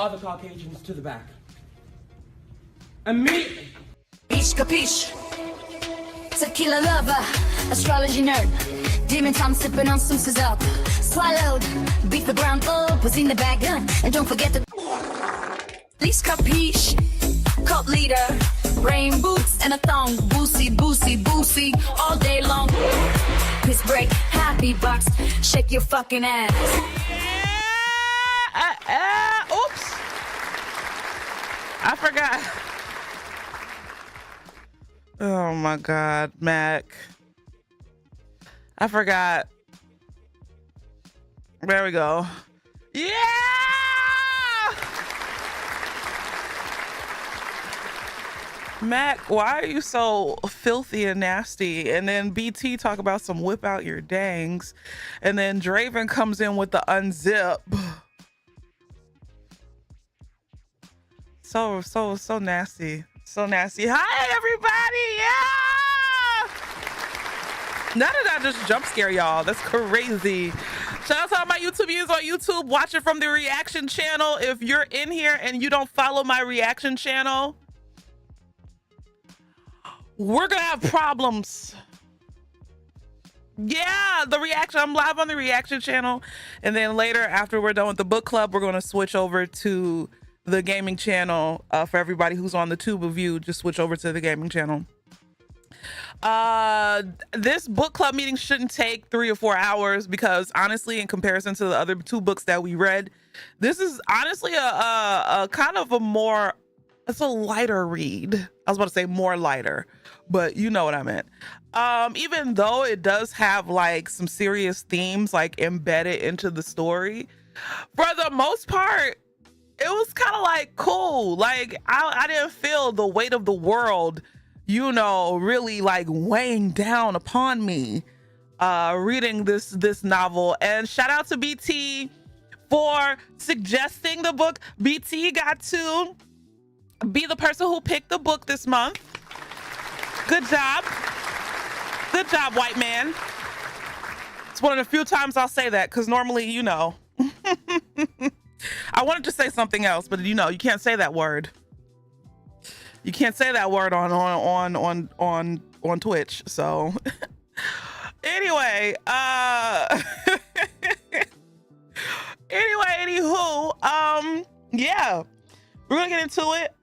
other Caucasians to the back. Immediately. Capiche, capiche. Tequila lover, astrology nerd. Demon time sipping on some scissor. Swallowed, beat the ground up, was in the bag, and don't forget the. Please capiche. Cult leader, rain boots and a thong. Boosie, boosie, boosie, all day long. Piss break, happy box, shake your fucking ass. Oops. I forgot. Oh my God, Mac. I forgot. There we go. Yeah! Mac, why are you so filthy and nasty? And then BT talk about some whip out your dangs. And then Draven comes in with the unzip. So nasty. So nasty. Hi, everybody. Yeah! None of that just jump scare y'all. That's crazy. Shout out to all my YouTube viewers on YouTube watching from the reaction channel. If you're in here and you don't follow my reaction channel, we're gonna have problems. Yeah, the reaction. I'm live on the reaction channel. And then later, after we're done with the book club, we're gonna switch over to the gaming channel. For everybody who's on the tube of you, just switch over to the gaming channel. This book club meeting shouldn't take 3 or 4 hours because honestly, in comparison to the other 2 books that we read, this is honestly a kind of a more, it's a lighter read. I was about to say more lighter, but you know what I meant. Even though it does have like some serious themes like embedded into the story, for the most part, it was kind of like cool. Like I didn't feel the weight of the world, you know, really like weighing down upon me reading this novel. And shout out to BT for suggesting the book. BT got to be the person who picked the book this month. Good job. Good job, white man. It's one of the few times I'll say that because normally, you know, I wanted to say something else, but you know, you can't say that word. You can't say that word on Twitch. So anyway, anywho, yeah, we're gonna get into it.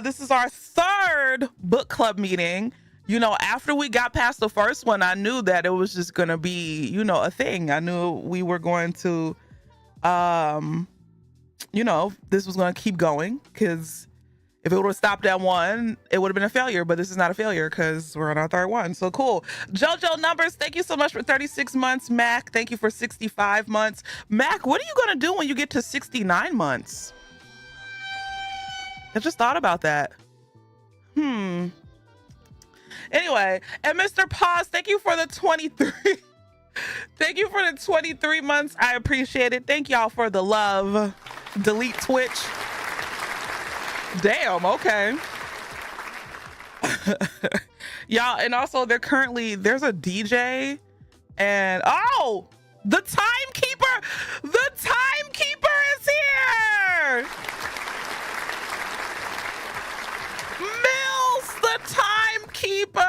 This is our 3rd book club meeting. You know, after we got past the first one, I knew that it was just gonna be, you know, a thing. I knew we were going to, you know, this was gonna keep going because if it would have stopped at 1, it would have been a failure, but this is not a failure because we're on our 3rd one. So cool. JoJo Numbers, thank you so much for 36 months. Mac, thank you for 65 months. Mac, what are you going to do when you get to 69 months? I just thought about that. Anyway, and Mr. Paz, thank you for the 23. Thank you for the 23 months. I appreciate it. Thank y'all for the love. Delete Twitch. Damn, okay. Y'all, and also there's a DJ and oh, the timekeeper is here. Mills, the timekeeper.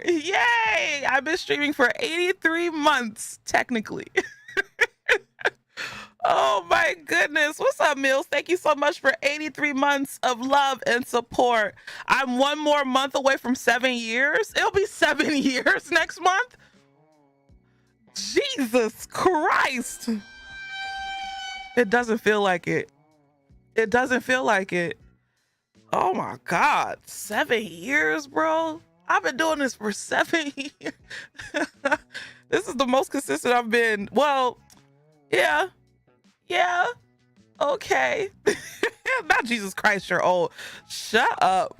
Yay. I've been streaming for 83 months, technically. Oh my goodness. What's up, Mills? Thank you so much for 83 months of love and support. I'm 1 more month away from 7 years. It'll be 7 years next month. Jesus Christ. It doesn't feel like it. It doesn't feel like it. Oh my God. 7 years, bro. I've been doing this for 7 years. This is the most consistent I've been. Well, yeah. Yeah, okay. Not Jesus Christ, you're old. Shut up.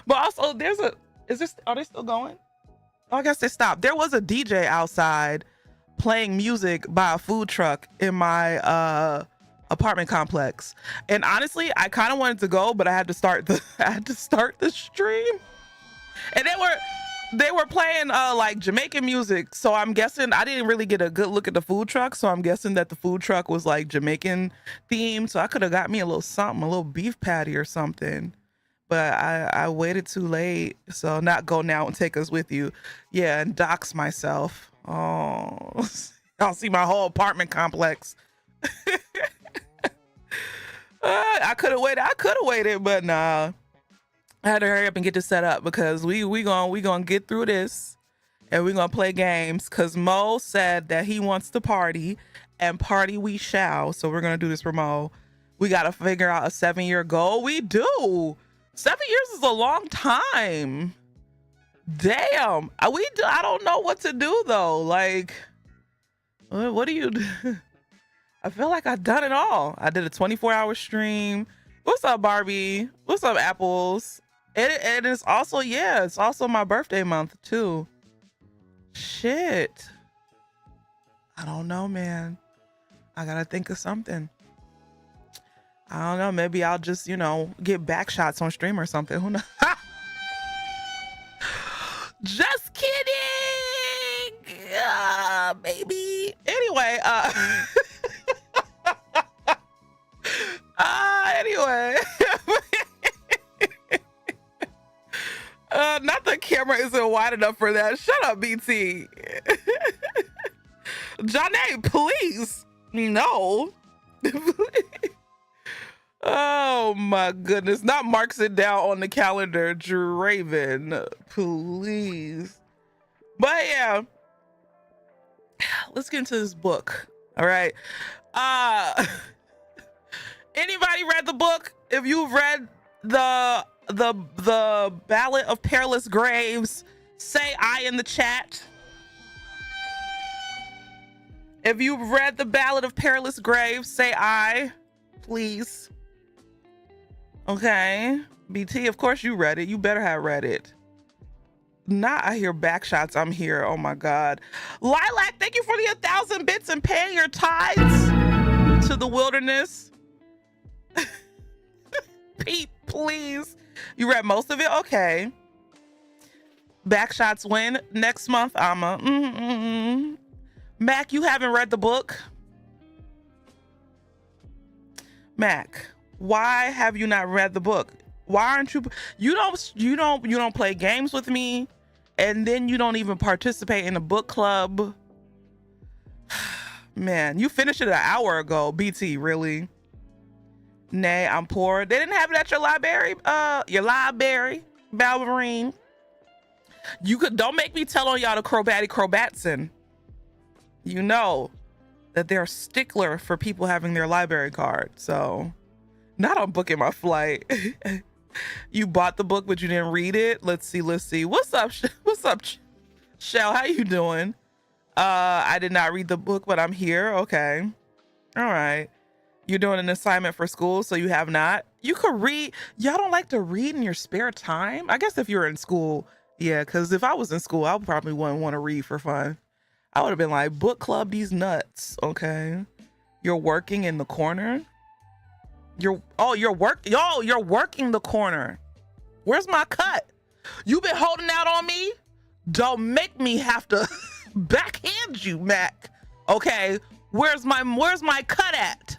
But also, are they still going? Oh, I guess they stopped. There was a DJ outside playing music by a food truck in my apartment complex. And honestly, I kind of wanted to go, but I had to start the stream. And They were playing like Jamaican music, so I'm guessing I didn't really get a good look at the food truck, so I'm guessing that the food truck was like Jamaican themed, so I could have got me a little something, a little beef patty or something, but I waited too late. So not go now and take us with you, yeah, and dox myself. Oh, I'll see my whole apartment complex. I could have waited, but nah. I had to hurry up and get this set up because we gonna get through this and we gonna play games because Mo said that he wants to party and party we shall. So we're gonna do this for Mo. We gotta figure out a 7-year goal. We do. 7 years is a long time. Damn. I don't know what to do though. Like, what do you do? I feel like I've done it all. I did a 24-hour stream. What's up, Barbie? What's up, Apples? And it's also, yeah, it's also my birthday month too. Shit. I don't know, man. I gotta think of something. I don't know. Maybe I'll just, get back shots on stream or something. Who knows? Just kidding. Maybe. Anyway, anyway. Not the camera isn't wide enough for that. Shut up, BT. Johnny, please. No. Oh my goodness. Not marks it down on the calendar, Draven. Please. But yeah. Let's get into this book. All right. Anybody read the book? If you've read the Ballad of Perilous Graves, say I in the chat. If you've read the Ballad of Perilous Graves, say I, please. Okay. BT, of course you read it. You better have read it. Not I hear back shots. I'm here. Oh my God. Lilac, thank you for the 1,000 bits and paying your tithes to the wilderness. Pete, please. You read most of it? Okay. Backshots win. Next month, Mac, you haven't read the book? Mac, why have you not read the book? Why aren't you don't play games with me, and then you don't even participate in a book club? Man, you finished it an hour ago, BT, really? Nay, I'm poor. They didn't have it at your library, Ballerine. Don't make me tell on y'all to Crobatson. You know that they're a stickler for people having their library card. So, not on booking my flight. You bought the book, but you didn't read it. Let's see. What's up, Shell? How you doing? I did not read the book, but I'm here. Okay. All right. You're doing an assignment for school, so you have not. You could read. Y'all don't like to read in your spare time? I guess if you're in school, yeah, because if I was in school, I probably wouldn't want to read for fun. I would have been like, book club these nuts, okay? You're working in the corner? You're working the corner. Where's my cut? You been holding out on me? Don't make me have to backhand you, Mac. Okay, where's my cut at?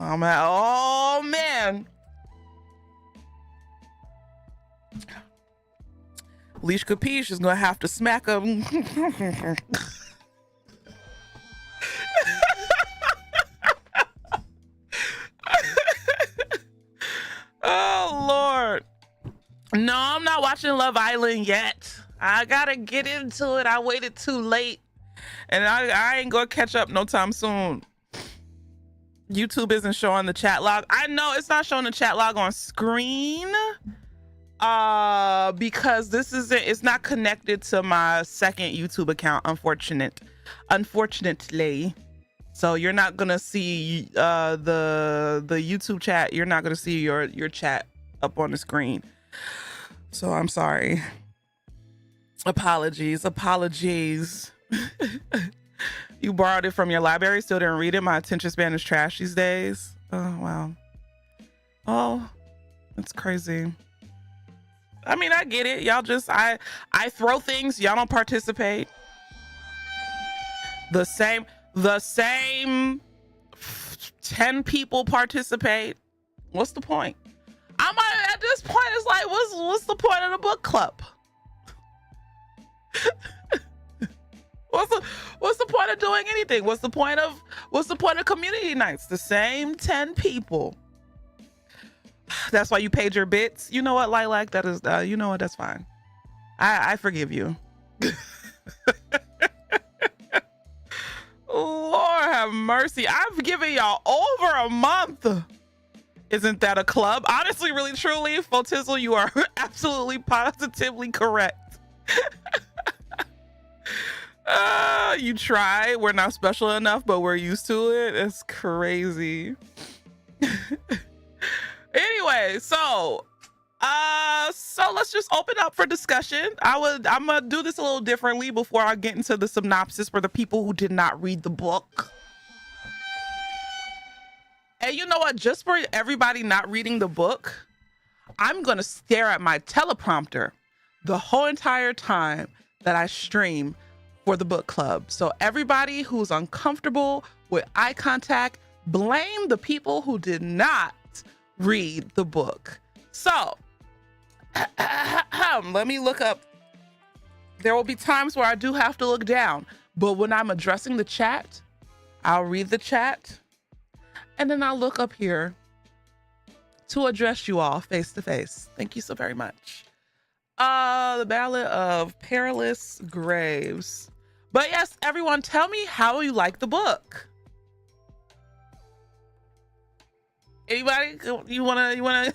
Oh man. Leash Capiche is gonna have to smack him. Oh Lord. No, I'm not watching Love Island yet. I gotta get into it. I waited too late. And I ain't gonna catch up no time soon. YouTube isn't showing the chat log. I know it's not showing the chat log on screen. Because it's not connected to my second YouTube account, unfortunately. So you're not gonna see the YouTube chat. You're not gonna see your chat up on the screen. So I'm sorry. Apologies. You borrowed it from your library, still didn't read it. My attention span is trash these days. Oh wow. Oh, that's crazy. I mean, I get it. Y'all just, I throw things. Y'all don't participate. The same 10 people participate. What's the point? I might, at this point, it's like, what's the point of the book club? What's the point of doing anything? What's the point of community nights? The same 10 people. That's why you paid your bits. You know what, Lilac? That is, you know what? That's fine. I forgive you. Lord have mercy. I've given y'all over a month. Isn't that a club? Honestly, really, truly, Fotizzle, you are absolutely positively correct. You try. We're not special enough, but we're used to it. It's crazy. Anyway, so let's just open up for discussion. I'm gonna do this a little differently before I get into the synopsis for the people who did not read the book. And you know what? Just for everybody not reading the book, I'm gonna stare at my teleprompter the whole entire time that I stream for the book club. So everybody who's uncomfortable with eye contact, blame the people who did not read the book. So let me look up. There will be times where I do have to look down, but when I'm addressing the chat, I'll read the chat and then I'll look up here to address you all face to face. Thank you so very much. The Ballad of Perilous Graves. But yes, everyone, tell me how you like the book. Anybody? You wanna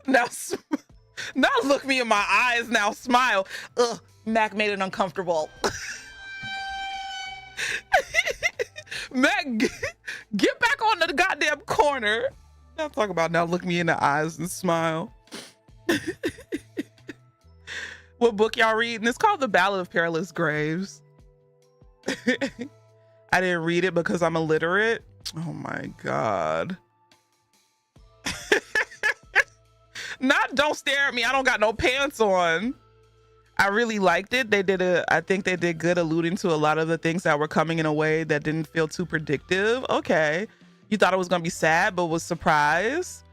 now look me in my eyes, now smile. Ugh, Mac made it uncomfortable. Mac, get back on the goddamn corner. Now talk about now look me in the eyes and smile. What book y'all reading? It's called The Ballad of Perilous Graves. I didn't read it because I'm illiterate. Oh my God. Not don't stare at me. I don't got no pants on. I really liked it. I think they did good alluding to a lot of the things that were coming in a way that didn't feel too predictive. Okay. You thought it was going to be sad, but was surprised.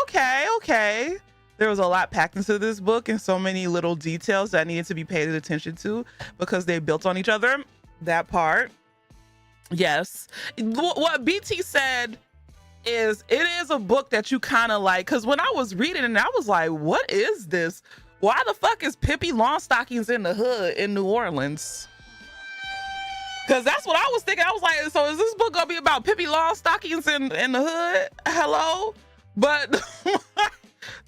Okay. There was a lot packed into this book and so many little details that needed to be paid attention to because they built on each other. That part. Yes. What BT said is it is a book that you kind of like, because when I was reading it, I was like, what is this? Why the fuck is Pippi Longstockings in the hood in New Orleans? Because that's what I was thinking. I was like, so is this book gonna be about Pippi Longstockings in the hood? Hello? But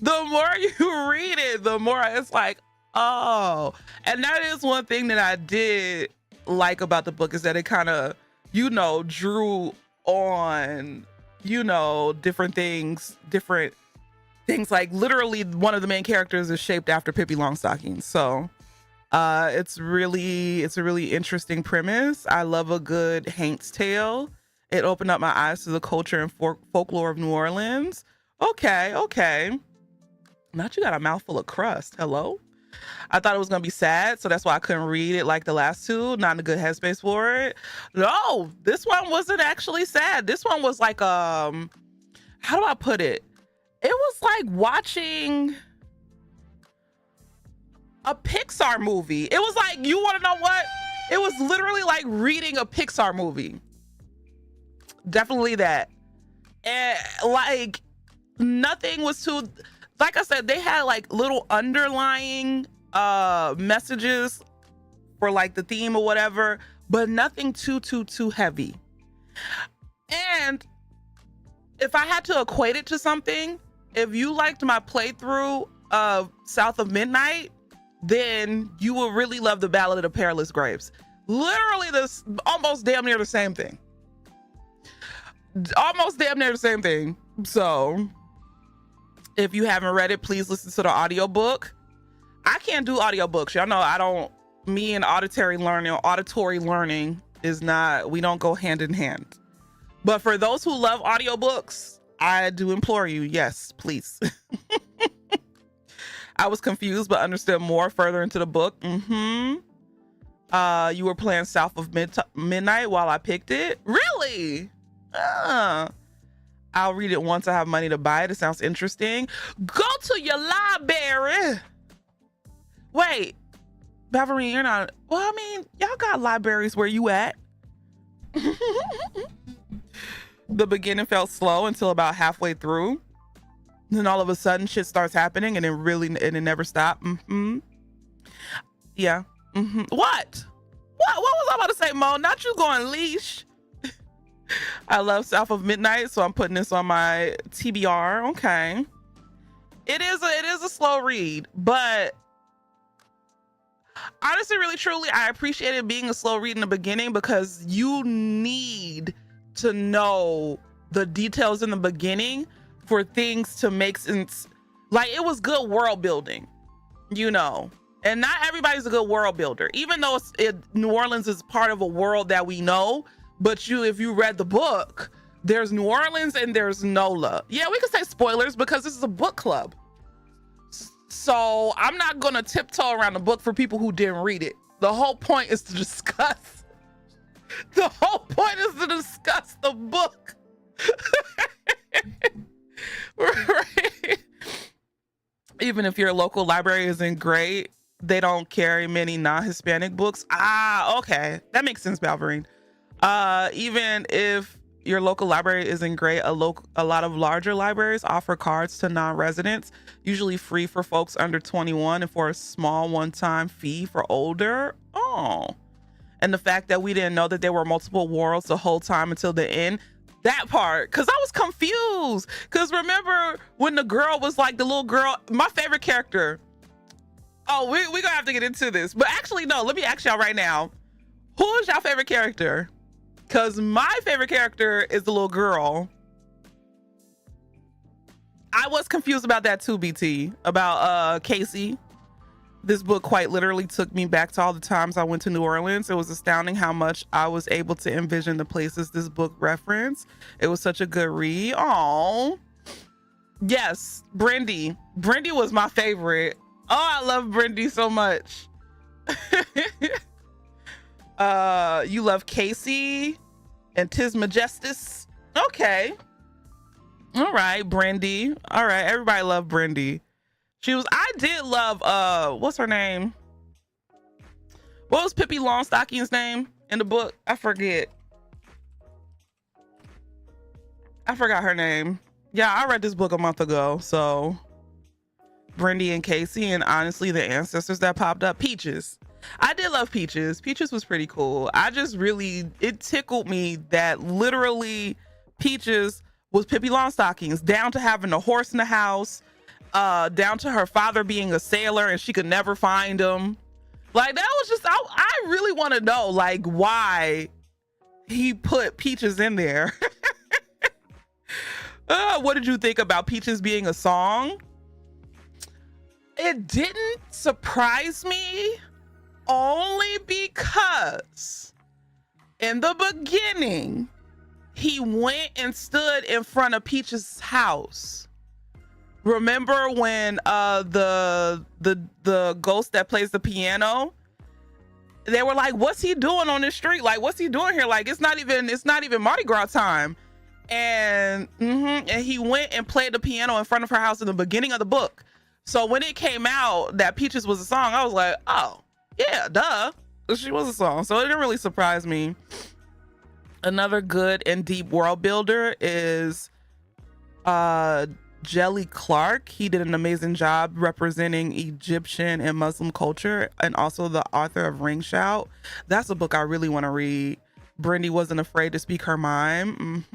the more you read it, the more it's like, oh. And that is one thing that I did like about the book, is that it kind of, drew on, different things. Like literally one of the main characters is shaped after Pippi Longstockings. So it's a really interesting premise. I love a good Hank's tale. It opened up my eyes to the culture and folklore of New Orleans. Okay. Not you got a mouthful of crust. Hello? I thought it was going to be sad, so that's why I couldn't read it like the last two. Not in a good headspace for it. No, this one wasn't actually sad. This one was like, how do I put it? It was like watching a Pixar movie. It was like, you want to know what? It was literally like reading a Pixar movie. Definitely that. And like nothing was too, like I said, they had like little underlying messages for like the theme or whatever, but nothing too heavy. And if I had to equate it to something, if you liked my playthrough of South of Midnight, then you will really love the Ballad of the Perilous Graves. Literally this almost damn near the same thing. So if you haven't read it, please listen to the audiobook. I can't do audiobooks. Y'all know me and auditory learning is not, we don't go hand in hand. But for those who love audiobooks, I do implore you, yes, please. I was confused but understood more further into the book. You were playing South of Midnight while I picked it. Really? I'll read it once I have money to buy it. It sounds interesting. Go to your library. Wait, Beverly, you're not. Well, I mean, y'all got libraries where you at. The beginning felt slow until about halfway through. Then all of a sudden shit starts happening and it never stopped. Yeah. What was I about to say, Mo? Not you going leash. I love South of Midnight, so I'm putting this on my TBR. Okay. It is a slow read, but honestly, really, truly, I appreciate it being a slow read in the beginning because you need to know the details in the beginning for things to make sense. Like, it was good world building, you know, and not everybody's a good world builder, even though New Orleans is part of a world that we know. But if you read the book, there's New Orleans and there's NOLA. Yeah, we can say spoilers because this is a book club. So I'm not going to tiptoe around the book for people who didn't read it. The whole point is to discuss. The whole point is to discuss the book. Right? Even if your local library isn't great, they don't carry many non-Hispanic books. Okay. That makes sense, Balverine. Even if your local library isn't great, a lot of larger libraries offer cards to non-residents, usually free for folks under 21 and for a small one-time fee for older. Oh. And the fact that we didn't know that there were multiple worlds the whole time until the end. That part, because I was confused. Because remember when the girl was like the little girl, my favorite character. Oh, we're going to have to get into this. But actually, no, let me ask y'all right now. Who is y'all favorite character? Because my favorite character is the little girl. I was confused about that too, BT, about Casey. This book quite literally took me back to all the times I went to New Orleans. It was astounding how much I was able to envision the places this book referenced. It was such a good read. Oh, yes, Brindy. Brindy was my favorite. Oh, I love Brindy so much. You love Casey and Tis Majestus. Okay. All right, Brindy. All right, everybody loved Brindy. I did love, what's her name? What was Pippi Longstocking's name in the book? I forget. I forgot her name. Yeah, I read this book a month ago, so. Brindy and Casey, and honestly, the ancestors that popped up. Peaches. I did love Peaches. Peaches was pretty cool. It tickled me that literally Peaches was Pippi Longstockings, down to having a horse in the house, down to her father being a sailor and she could never find him. Like, that was just, I really want to know, like, why he put Peaches in there. What did you think about Peaches being a song? It didn't surprise me, only because in the beginning, he went and stood in front of Peach's house. Remember when the ghost that plays the piano, they were like, what's he doing on this street? Like, what's he doing here? Like, it's not even Mardi Gras time. And he went and played the piano in front of her house in the beginning of the book. So when it came out that Peaches was a song, I was like, oh, yeah, duh. She was a song. So it didn't really surprise me. Another good and deep world builder is Jelly Clark. He did an amazing job representing Egyptian and Muslim culture, and also the author of Ring Shout. That's a book I really want to read. Brindy wasn't afraid to speak her mind.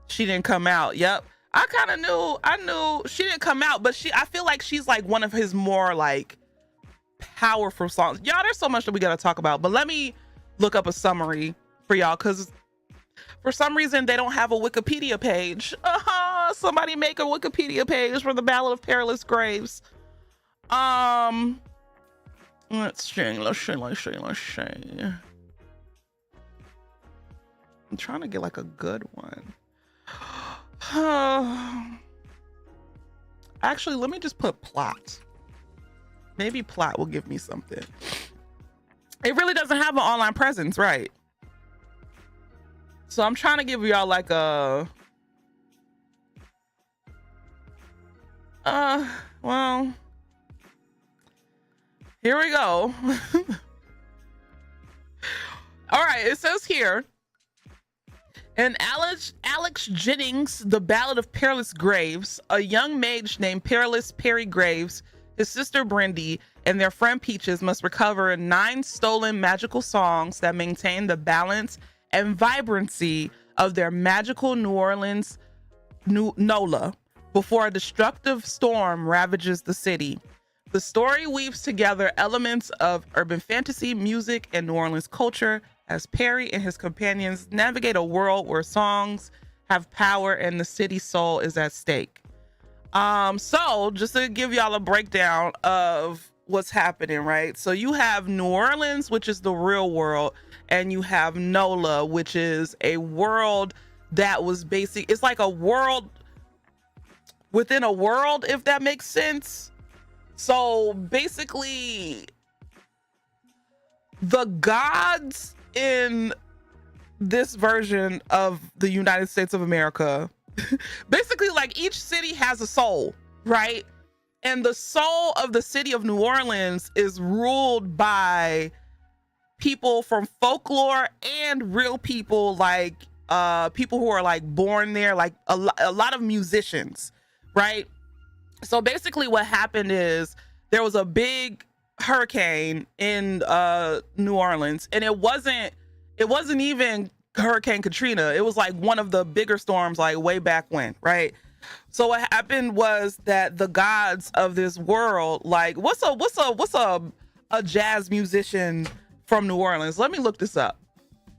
She didn't come out. Yep. I knew she didn't come out, but I feel like she's like one of his more like powerful songs. Y'all, there's so much that we got to talk about, but let me look up a summary for y'all, because for some reason they don't have a Wikipedia page. Somebody make a Wikipedia page for the Ballad of Perilous Graves. Let's see. I'm trying to get like a good one. Actually, let me just put plot. Maybe plot will give me something. It really doesn't have an online presence, right? So I'm trying to give y'all like a well, here we go. All right, it says here, in Alex Jennings, The Ballad of Perilous Graves, a young mage named Perilous Perry Graves, his sister Brindy, and their friend Peaches must recover 9 stolen magical songs that maintain the balance and vibrancy of their magical New Orleans NOLA before a destructive storm ravages the city. The story weaves together elements of urban fantasy, music, and New Orleans culture as Perry and his companions navigate a world where songs have power and the city's soul is at stake. So just to give y'all a breakdown of what's happening, right? So you have New Orleans, which is the real world, and you have NOLA, which is a world that was it's like a world within a world, if that makes sense. So basically, the gods in this version of the United States of America, basically, like, each city has a soul, right? And the soul of the city of New Orleans is ruled by people from folklore and real people, like people who are like born there, like a lot of musicians, right? So basically what happened is there was a big hurricane in New Orleans, and it wasn't even Hurricane Katrina. It was like one of the bigger storms, like way back when, right? So what happened was that the gods of this world, like what's a jazz musician from New Orleans? Let me look this up,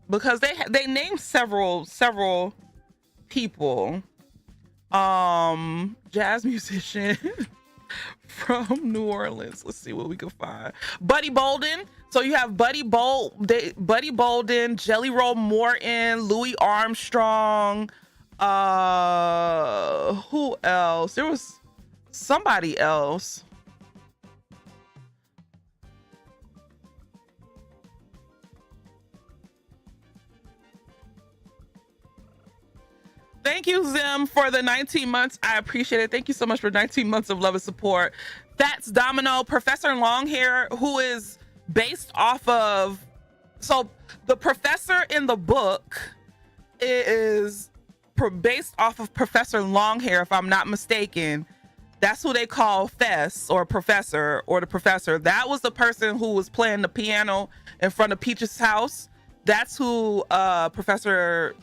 because they named several people. Jazz musician from New Orleans. Let's see what we can find. Buddy Bolden. So you have Buddy Bolden, Jelly Roll Morton, Louis Armstrong. Who else? There was somebody else. Thank you, Zim, for the 19 months. I appreciate it. Thank you so much for 19 months of love and support. Fats Domino, Professor Longhair, who is based off of, so the professor in the book is based off of Professor Longhair, if I'm not mistaken. That's who they call Fess, or Professor, or the Professor. That was the person who was playing the piano in front of Peach's house. That's who Professor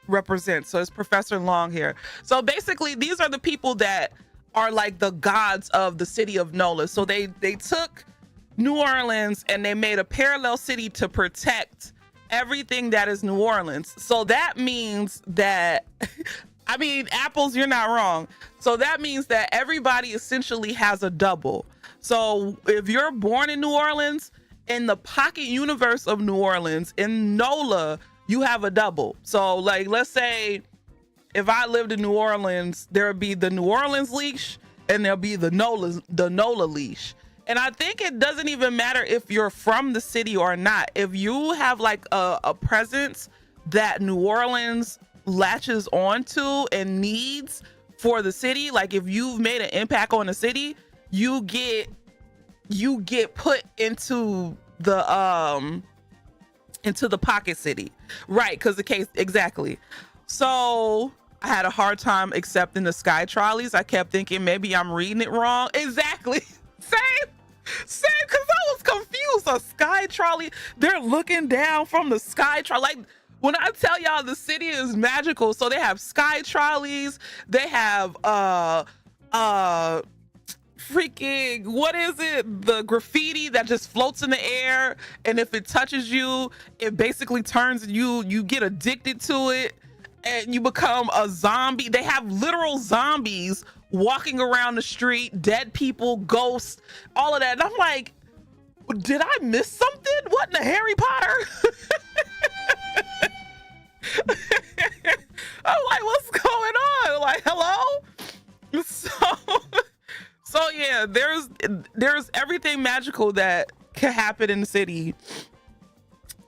represents. So it's Professor Longhair. So basically, these are the people that are like the gods of the city of NOLA. So they took New Orleans and they made a parallel city to protect everything that is New Orleans. So that means that I mean, apples, you're not wrong. So that means that everybody essentially has a double. So if you're born in New Orleans, in the pocket universe of New Orleans, in NOLA, you have a double. So like, let's say if I lived in New Orleans, there would be the New Orleans leash and there'll be the NOLA leash. And I think it doesn't even matter if you're from the city or not. If you have like a presence that New Orleans latches onto and needs for the city, like if you've made an impact on the city, you get put into the pocket city, right? Because the case, exactly. So I had a hard time accepting the sky trolleys. I kept thinking maybe I'm reading it wrong. Exactly. Same, because I was confused. A sky trolley, they're looking down from the sky trolley. Like, when I tell y'all the city is magical, so they have sky trolleys, they have freaking, what is it? The graffiti that just floats in the air, and if it touches you, it basically turns you get addicted to it and you become a zombie. They have literal zombies walking around the street, dead people, ghosts, all of that. And I'm like, did I miss something? What in the Harry Potter? I'm like, what's going on? Like, hello? So so yeah, there's everything magical that can happen in the city.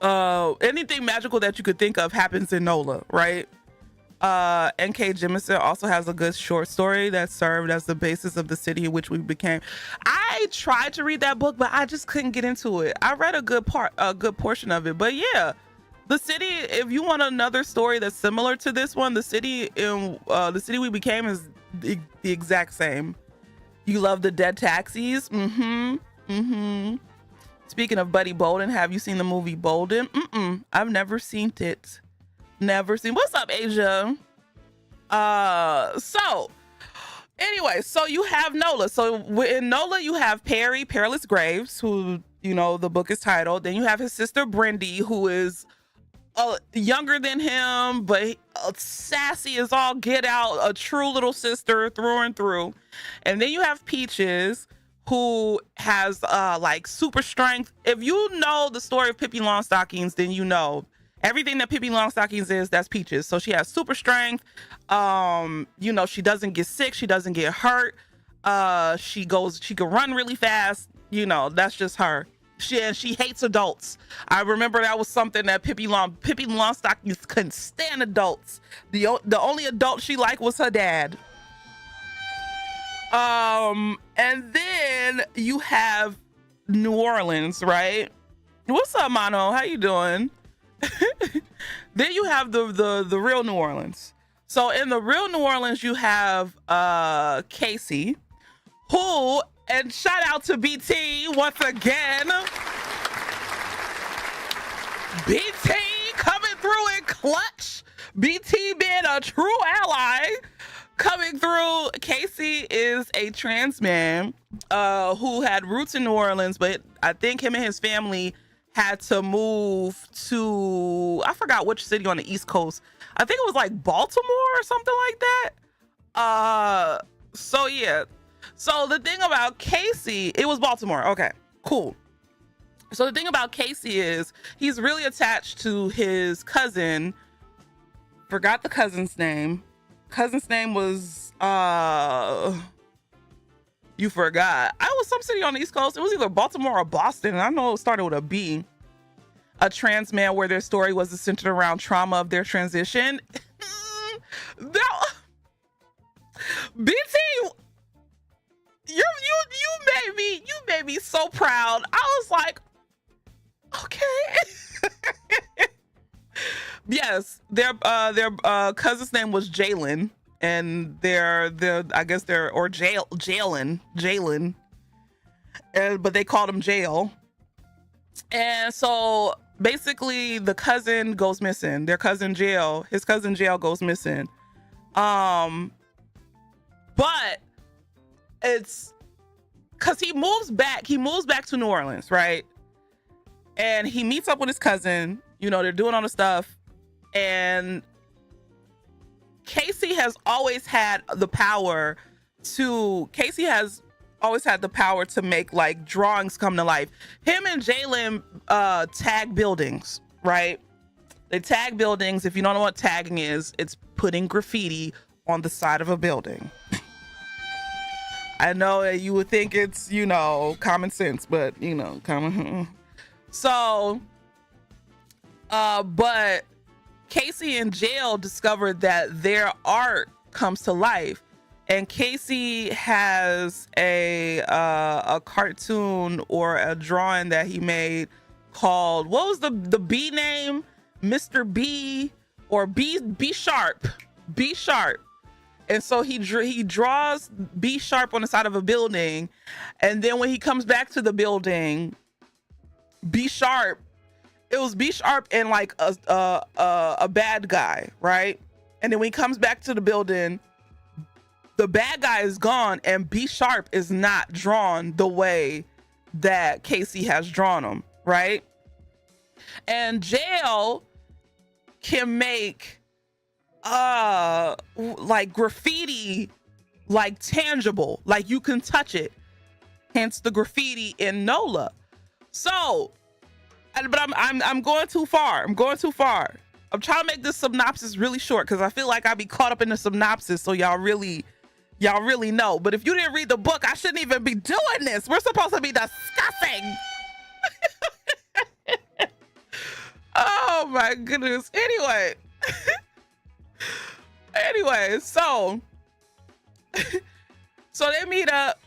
Anything magical that you could think of happens in NOLA, right? N.K. Jemisin also has a good short story that served as the basis of the city in which we became. I tried to read that book, but I just couldn't get into it. I read a good portion of it, but yeah, the city. If you want another story that's similar to this one, the city we became is the exact same. You love the dead taxis. Speaking of Buddy Bolden, have you seen the movie Bolden? I've never seen it. Never seen. What's up, Asia? So anyway, so you have Nola. So in Nola, you have Perilous Graves, who, you know, the book is titled. Then you have his sister Brindy, who is younger than him, but sassy as all get out, a true little sister through and through. And then you have Peaches, who has like super strength. If you know the story of Pippi Longstockings, then you know everything that Pippi Longstockings is, that's Peaches. So she has super strength. You know, she doesn't get sick, she doesn't get hurt. She can run really fast. You know, that's just her. She hates adults. I remember that was something that Pippi Longstockings couldn't stand adults. The only adult she liked was her dad. And then you have New Orleans, right? What's up, Mano? How you doing? Then you have the real New Orleans. So in the real New Orleans, you have Casey, who, and shout out to BT once again. BT coming through in clutch. BT being a true ally. Coming through. Casey is a trans man who had roots in New Orleans, but I think him and his family had to move to, I forgot which city on the East Coast. I think it was like Baltimore or something like that. So yeah. So the thing about Casey, it was Baltimore. Okay, cool. So the thing about Casey is he's really attached to his cousin. Forgot the cousin's name. Cousin's name was you forgot. I was some city on the East Coast. It was either Baltimore or Boston, and I know it started with a B. A trans man where their story was centered around trauma of their transition. BT, you made me so proud. I was like, okay. Yes, their cousin's name was Jalen, and Jalen, but they called him Jail. And so basically the cousin goes missing. His cousin Jail goes missing. But it's because he moves back to New Orleans, right? And he meets up with his cousin. You know, they're doing all the stuff. And Casey has always had the power to make like drawings come to life. Him and Jalen tag buildings, right? They tag buildings. If you don't know what tagging is, it's putting graffiti on the side of a building. I know that you would think it's, you know, common sense, but you know, so but Casey in jail discovered that their art comes to life, and Casey has a cartoon or a drawing that he made called, what was the B name? Mr. B or B Sharp. And so he draws B Sharp on the side of a building, and then when he comes back to the building, it was B Sharp and like a bad guy, right? And then when he comes back to the building, the bad guy is gone, and B Sharp is not drawn the way that Casey has drawn him, right? And Jail can make like graffiti like tangible, like you can touch it, hence the graffiti in NOLA. So but I'm going too far. I'm trying to make this synopsis really short because I feel like I'll be caught up in the synopsis, so y'all really y'all really know. But if you didn't read the book, I shouldn't even be doing this. We're supposed to be discussing. Oh my goodness. Anyway. So they meet up,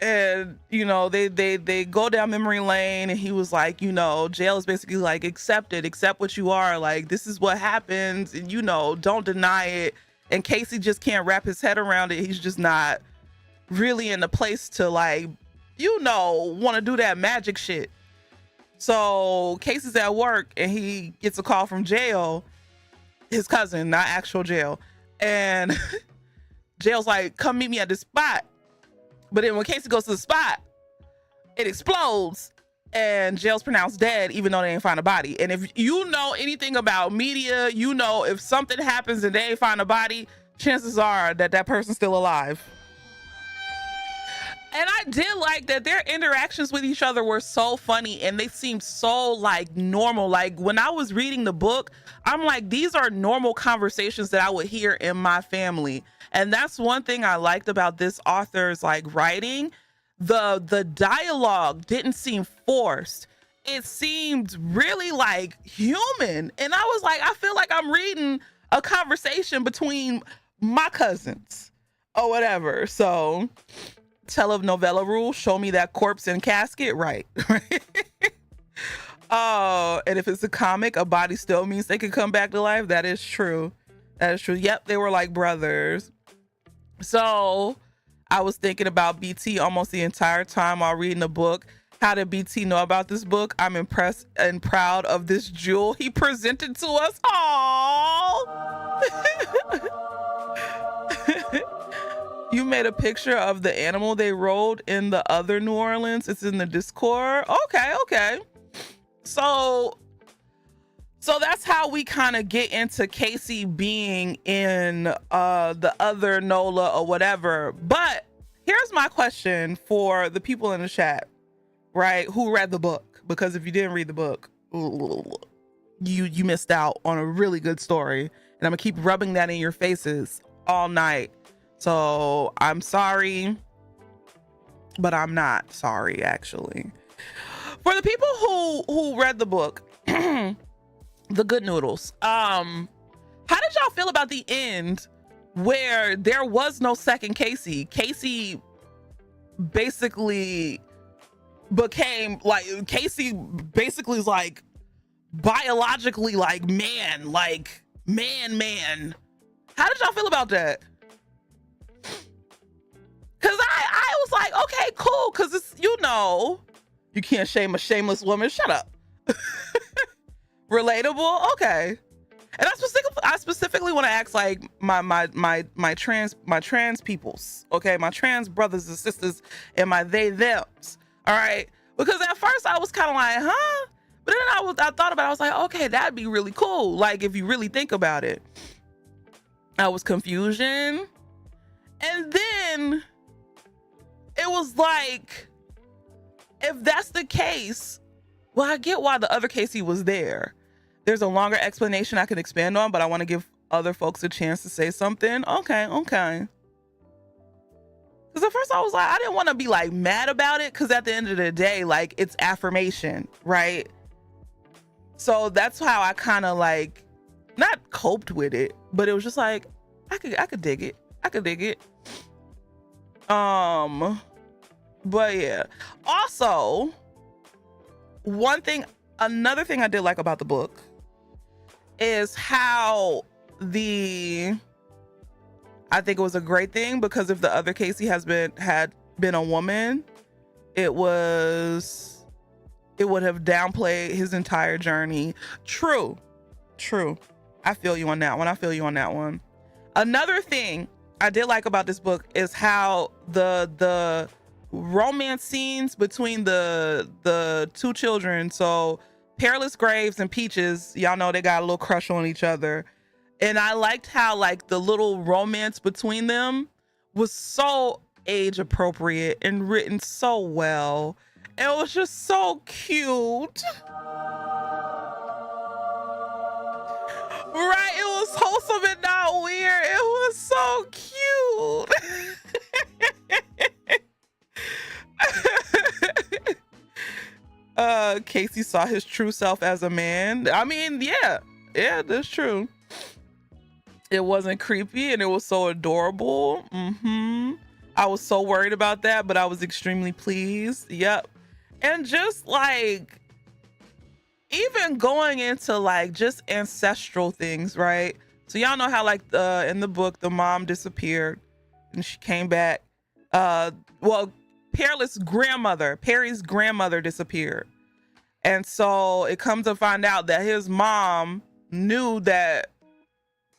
and you know, they go down memory lane, and he was like, you know, jail is basically like, accept what you are, like this is what happens, and you know, don't deny it. And Casey just can't wrap his head around it. He's just not really in the place to, like, you know, want to do that magic shit. So Casey's at work, and he gets a call from jail, his cousin, not actual jail, and jail's like, come meet me at this spot. But then when Casey goes to the spot, it explodes, and jail's pronounced dead, even though they ain't find a body. And if you know anything about media, you know if something happens and they ain't find a body, chances are that that person's still alive. And I did like that their interactions with each other were so funny, and they seemed so like normal. Like when I was reading the book, I'm like, these are normal conversations that I would hear in my family. And that's one thing I liked about this author's like writing. The dialogue didn't seem forced. It seemed really like human. And I was like, I feel like I'm reading a conversation between my cousins or whatever. So telenovela rule, show me that corpse in casket, right? Oh, and if it's a comic, a body still means they can come back to life. That is true. That is true. Yep, they were like brothers. So I was thinking about BT almost the entire time while reading the book. How did BT know about this book? I'm impressed and proud of this jewel he presented to us. Aww. You made a picture of the animal they rode in the other New Orleans. It's in the Discord. Okay. So that's how we kind of get into Casey being in the other NOLA or whatever. But here's my question for the people in the chat, right? Who read the book? Because if you didn't read the book, you missed out on a really good story. And I'm gonna keep rubbing that in your faces all night. So I'm sorry, but I'm not sorry, actually. For the people who read the book, The Good Noodles, how did y'all feel about the end where there was no second Casey? Casey basically became like, Casey basically is like biologically like man. How did y'all feel about that? Cause I was like, okay, cool. Cause it's, you know, you can't shame a shameless woman. Shut up. Relatable. Okay. And I specifically want to ask like my trans peoples. Okay. My trans brothers and sisters and my they thems. All right. Because at first I was kind of like, huh? But then I thought about it. I was like, okay, that'd be really cool. Like if you really think about it. I was confusion. And then it was like, if that's the case, well, I get why the other Casey was there. There's a longer explanation I can expand on, but I want to give other folks a chance to say something. Okay. Because at first I was like, I didn't want to be like mad about it, because at the end of the day, like it's affirmation, right? So that's how I kind of like, not coped with it, but it was just like, I could dig it. But yeah. Also, another thing I did like about the book is how I think it was a great thing, because if the other Casey had been a woman, it would have downplayed his entire journey. True. I feel you on that one. Another thing I did like about this book is how the romance scenes between the two children, so Perilous Graves and Peaches, y'all know they got a little crush on each other, and I liked how like the little romance between them was so age appropriate and written so well. It was just so cute. Right, it was wholesome and not weird. It was so cute. Casey saw his true self as a man. I mean, yeah, that's true. It wasn't creepy and it was so adorable. I was so worried about that, but I was extremely pleased. Yep. And just like, even going into like just ancestral things, right? So y'all know how like in the book, the mom disappeared and she came back. Well, Perilous grandmother, Perry's grandmother disappeared. And so it comes to find out that his mom knew that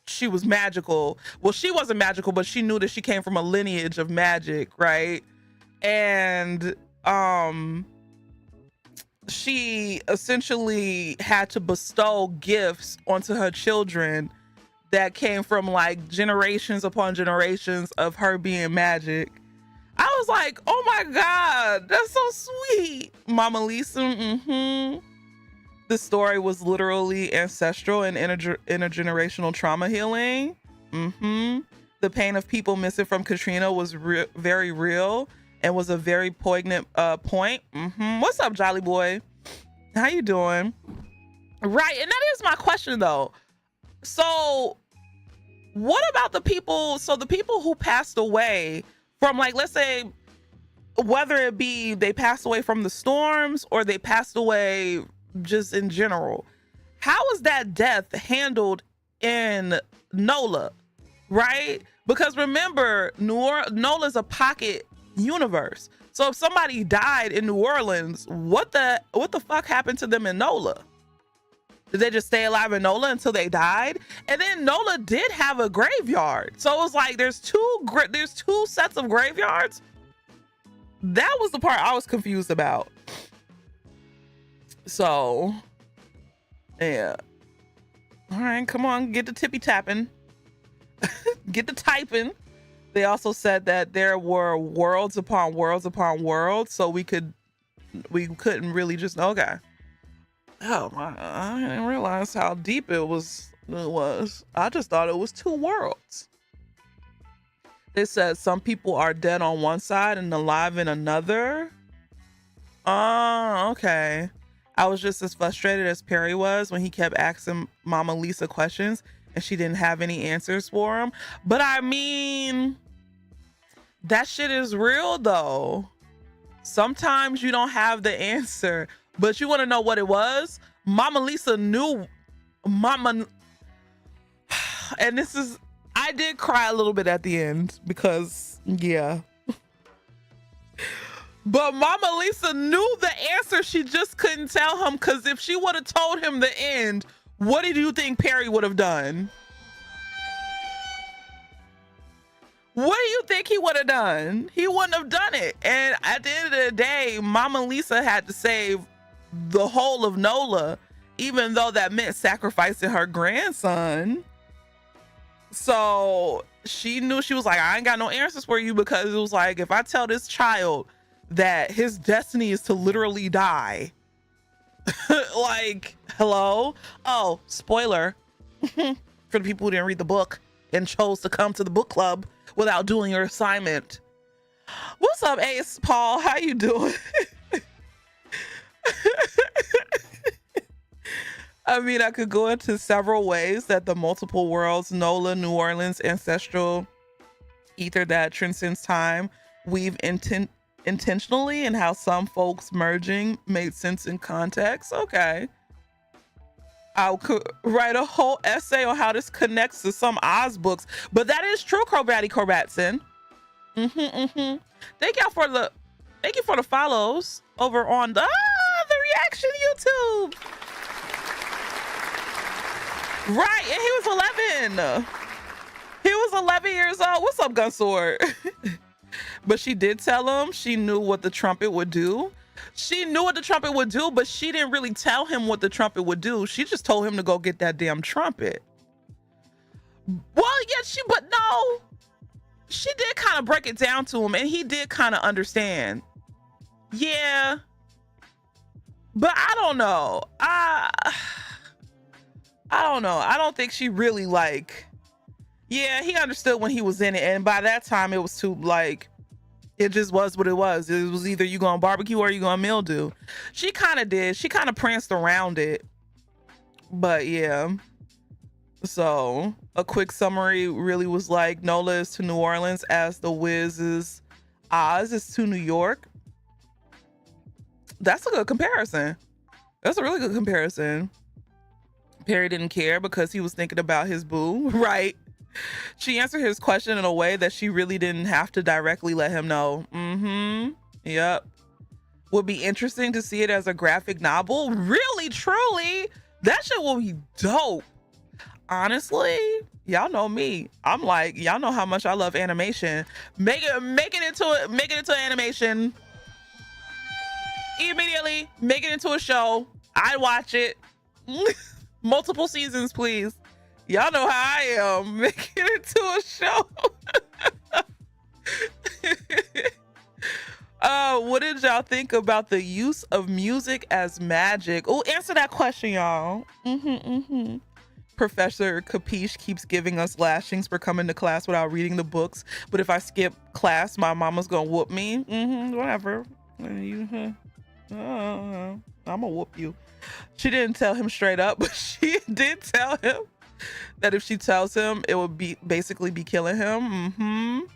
she was magical. Well, she wasn't magical, but she knew that she came from a lineage of magic, right? And she essentially had to bestow gifts onto her children that came from like generations upon generations of her being magic. I was like, oh my God, that's so sweet. Mama Lisa, The story was literally ancestral and intergenerational trauma healing. The pain of people missing from Katrina was very real and was a very poignant point. What's up, Jolly Boy? How you doing? Right, and that is my question though. So what about the people, the people who passed away from, like, let's say, whether it be they passed away from the storms or they passed away just in general, how is that death handled in NOLA, right? Because remember, NOLA's a pocket universe. So if somebody died in New Orleans, what the fuck happened to them in NOLA? Did they just stay alive in NOLA until they died? And then NOLA did have a graveyard. So it was like there's two sets of graveyards. That was the part I was confused about. So, yeah. All right, come on, get the tippy tapping. Get the typing. They also said that there were worlds upon worlds upon worlds, so we couldn't really just know. Okay. Oh my! I didn't realize how deep it was. I just thought it was two worlds. It says some people are dead on one side and alive in another. Oh, okay. I was just as frustrated as Perry was when he kept asking Mama Lisa questions and she didn't have any answers for him. But I mean, that shit is real though. Sometimes you don't have the answer, but you want to know what it was? Mama Lisa knew. And I did cry a little bit at the end because, yeah. But Mama Lisa knew the answer. She just couldn't tell him, because if she would have told him the end, what did you think Perry would have done? What do you think he would have done? He wouldn't have done it. And at the end of the day, Mama Lisa had to save the whole of NOLA, even though that meant sacrificing her grandson. So she knew, she was like, I ain't got no answers for you, because it was like, if I tell this child that his destiny is to literally die, like, hello? Oh, spoiler for the people who didn't read the book and chose to come to the book club without doing your assignment. What's up, Ace Paul? How you doing? I mean, I could go into several ways that the multiple worlds, NOLA, New Orleans, ancestral ether that transcends time, weave intentionally, and how some folks merging made sense in context. Okay. I could write a whole essay on how this connects to some Oz books, but that is true, Crowbatty Corbatson. Thank you for the follows over on the reaction YouTube. Right, and he was 11. He was 11 years old. What's up, Gunsword? But she did tell him she knew what the trumpet would do. She knew what the trumpet would do, but she didn't really tell him what the trumpet would do. She just told him to go get that damn trumpet. Well, yeah, but no, she did kind of break it down to him, and he did kind of understand. Yeah, but I don't know. I don't know. I don't think she really, like, yeah, he understood when he was in it, and by that time it was too, like, It just was what it was. It was either you going barbecue or you going mildew. She kind of did. She kind of pranced around it. But yeah. So a quick summary really was like Nola is to New Orleans as the Wiz's Oz is to New York. That's a good comparison. That's a really good comparison. Perry didn't care because he was thinking about his boo, right? She answered his question in a way that she really didn't have to directly let him know. Yep. Would be interesting to see it as a graphic novel. Really, truly, that shit will be dope. Honestly, y'all know me. I'm like, y'all know how much I love animation. Make it into animation. Immediately, make it into a show. I'd watch it. Multiple seasons, please. Y'all know how I am. Make it into a show. What did y'all think about the use of music as magic? Oh, answer that question, y'all. Professor Capiche keeps giving us lashings for coming to class without reading the books. But if I skip class, my mama's gonna whoop me. Whatever. I'm gonna whoop you. She didn't tell him straight up, but she did tell him that if she tells him, it would be basically be killing him.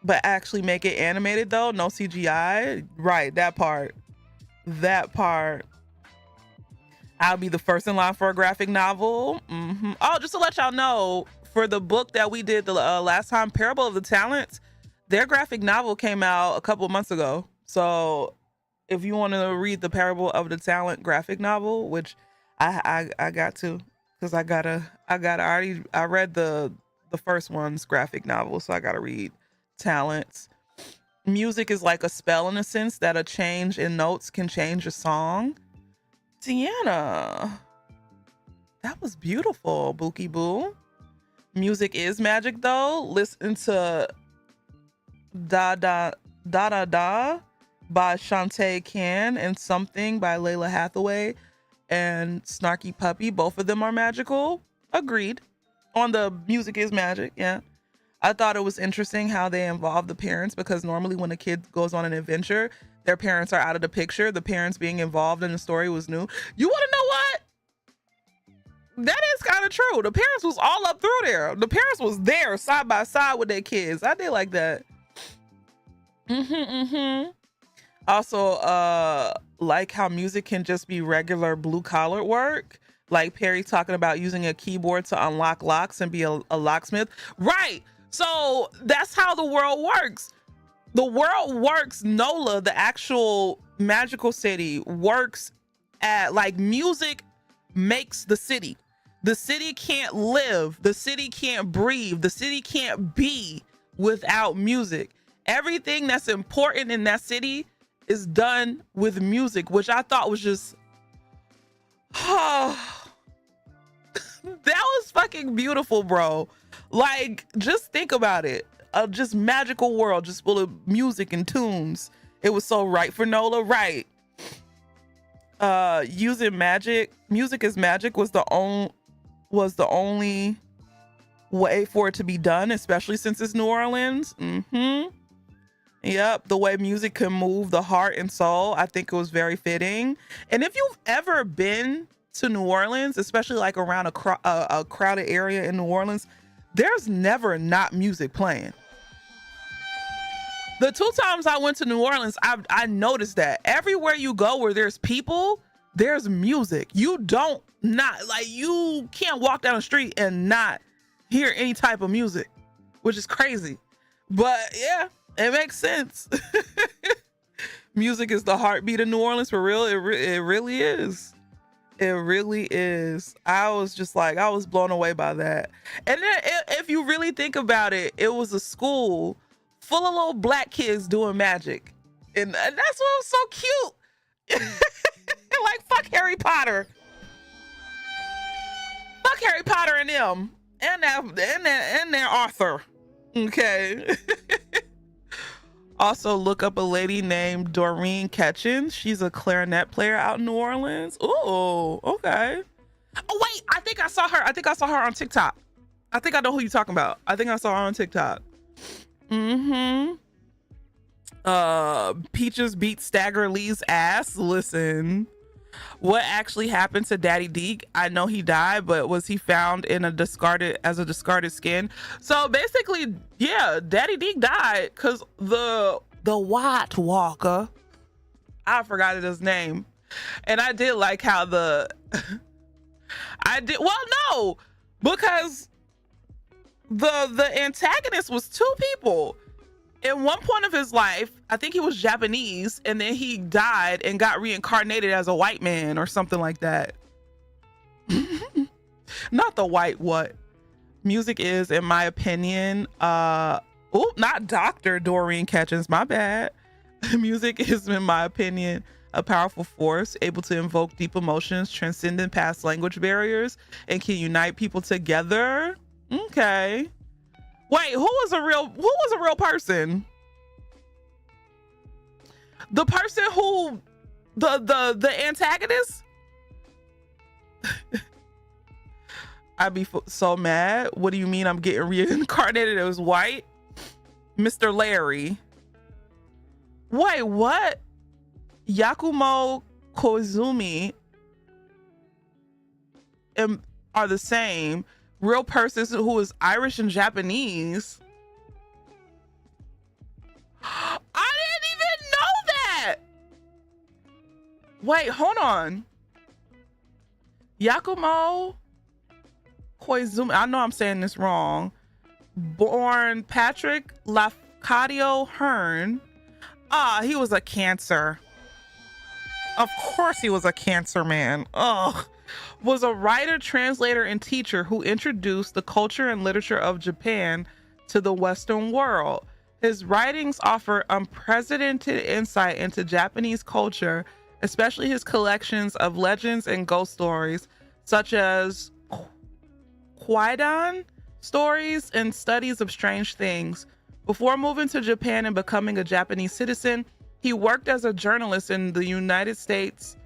But actually make it animated though, no CGI. Right, that part. I'll be the first in line for a graphic novel. Oh, just to let y'all know, for the book that we did the last time, Parable of the Talents, their graphic novel came out a couple of months ago. So if you want to read the Parable of the Talent graphic novel, which I got to, because I read the first one's graphic novel, so I gotta read Talents. Music is like a spell in a sense that a change in notes can change a song. Deanna, that was beautiful, Bookie Boo. Music is magic though. Listen to Da Da Da Da Da by Shantae Can and Something by Layla Hathaway and Snarky Puppy. Both of them are magical. Agreed. On the music is magic, yeah. I thought it was interesting how they involved the parents, because normally when a kid goes on an adventure, their parents are out of the picture. The parents being involved in the story was new. You want to know what? That is kind of true. The parents was all up through there. The parents was there side by side with their kids. I did like that. Also, like how music can just be regular blue collar work. Like Perry talking about using a keyboard to unlock locks and be a locksmith. Right. So that's how the world works. The world works. NOLA, the actual magical city, works at like music makes the city. The city can't live. The city can't breathe. The city can't be without music. Everything that's important in that city is done with music, which I thought was just, that was fucking beautiful, bro. Like, just think about it. A just magical world, just full of music and tunes. It was so right for NOLA, right? Using music as magic was the only way for it to be done, especially since it's New Orleans. Yep, the way music can move the heart and soul, I think it was very fitting. And if you've ever been to New Orleans, especially like around a crowded area in New Orleans, there's never not music playing. The 2 times I went to New Orleans, I noticed that everywhere you go where there's people, there's music. You can't walk down the street and not hear any type of music, which is crazy. But yeah, it makes sense. Music is the heartbeat of New Orleans for real. It really is. It really is. I was just like, I was blown away by that. And then if you really think about it, it was a school full of little black kids doing magic. And that's what was so cute. Like, fuck Harry Potter. Fuck Harry Potter and them. And their author. Okay. Also, look up a lady named Doreen Ketchens. She's a clarinet player out in New Orleans. Ooh, okay. Oh, wait, I think I saw her. I think I saw her on TikTok. I think I know who you're talking about. I think I saw her on TikTok. Peaches beat Stagger Lee's ass. Listen, what actually happened to Daddy Deke? I know he died, but was he found in a discarded skin? So basically, yeah, Daddy Deke died because the White Walker, I forgot his name, and I did like how no, because the antagonist was two people. At one point of his life, I think he was Japanese, and then he died and got reincarnated as a white man or something like that. Not the white what. Music is, in my opinion, not Dr. Doreen Catchings, my bad. Music is, in my opinion, a powerful force, able to invoke deep emotions, transcending past language barriers, and can unite people together. Okay. Wait, who was a real person? The person who the antagonist? I'd be so mad. What do you mean I'm getting reincarnated as white? Mr. Larry. Wait, what? Yakumo Koizumi are the same. Real persons who is Irish and Japanese. I didn't even know that. Wait, hold on. Yakumo Koizumi, I know I'm saying this wrong. Born Patrick Lafcadio Hearn. He was a Cancer. Of course he was a Cancer man. Ugh. Was a writer, translator, and teacher who introduced the culture and literature of Japan to the Western world. His writings offer unprecedented insight into Japanese culture, especially his collections of legends and ghost stories, such as Kwaidan stories and studies of strange things. Before moving to Japan and becoming a Japanese citizen, he worked as a journalist in the United States,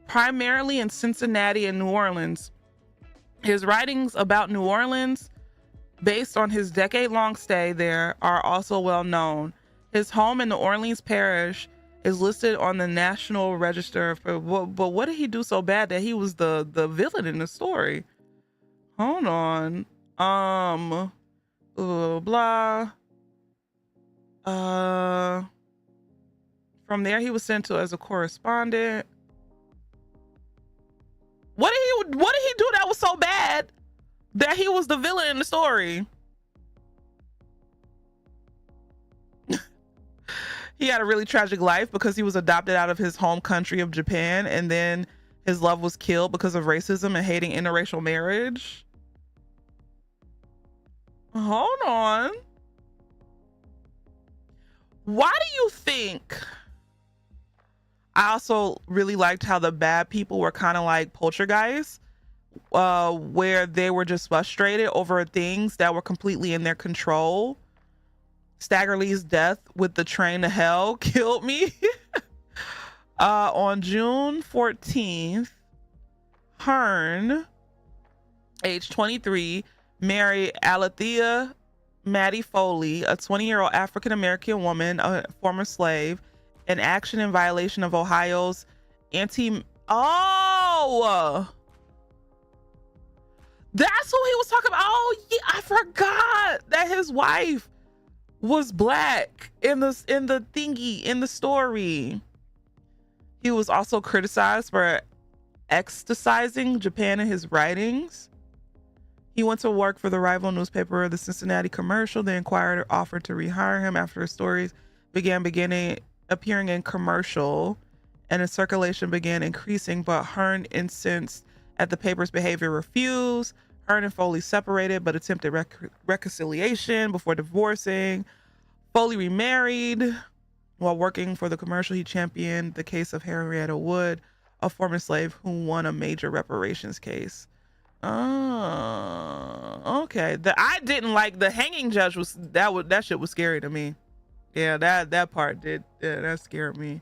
primarily in Cincinnati and New Orleans. His writings about New Orleans, based on his decade-long stay there, are also well known. His home in the Orleans Parish is listed on the National Register. But what did he do so bad that he was the villain in the story? Hold on. Blah. From there, he was sent to as a correspondent. What did he do that was so bad that he was the villain in the story? He had a really tragic life because he was adopted out of his home country of Japan, and then his love was killed because of racism and hating interracial marriage. Hold on. Why do you think? I also really liked how the bad people were kind of like poltergeists, where they were just frustrated over things that were completely in their control. Stagger Lee's death with the train to hell killed me. On June 14th, Hearn, age 23, married Alethea Maddie Foley, a 20-year-old African-American woman, a former slave, an action in violation of Ohio's that's who he was talking about. Oh yeah, I forgot that his wife was black in the thingy in the story. He was also criticized for ecstasizing Japan in his writings. He went to work for the rival newspaper, the Cincinnati Commercial. The Inquirer offered to rehire him after his stories began appearing in commercial, and his circulation began increasing, but Hearn, incensed at the paper's behavior, refused. Hearn and Foley separated, but attempted reconciliation before divorcing. Foley remarried. While working for the Commercial, he championed the case of Henrietta Wood, a former slave who won a major reparations case. Oh, okay. I didn't like the hanging judge. That shit was scary to me. Yeah, that part did. Yeah, that scared me.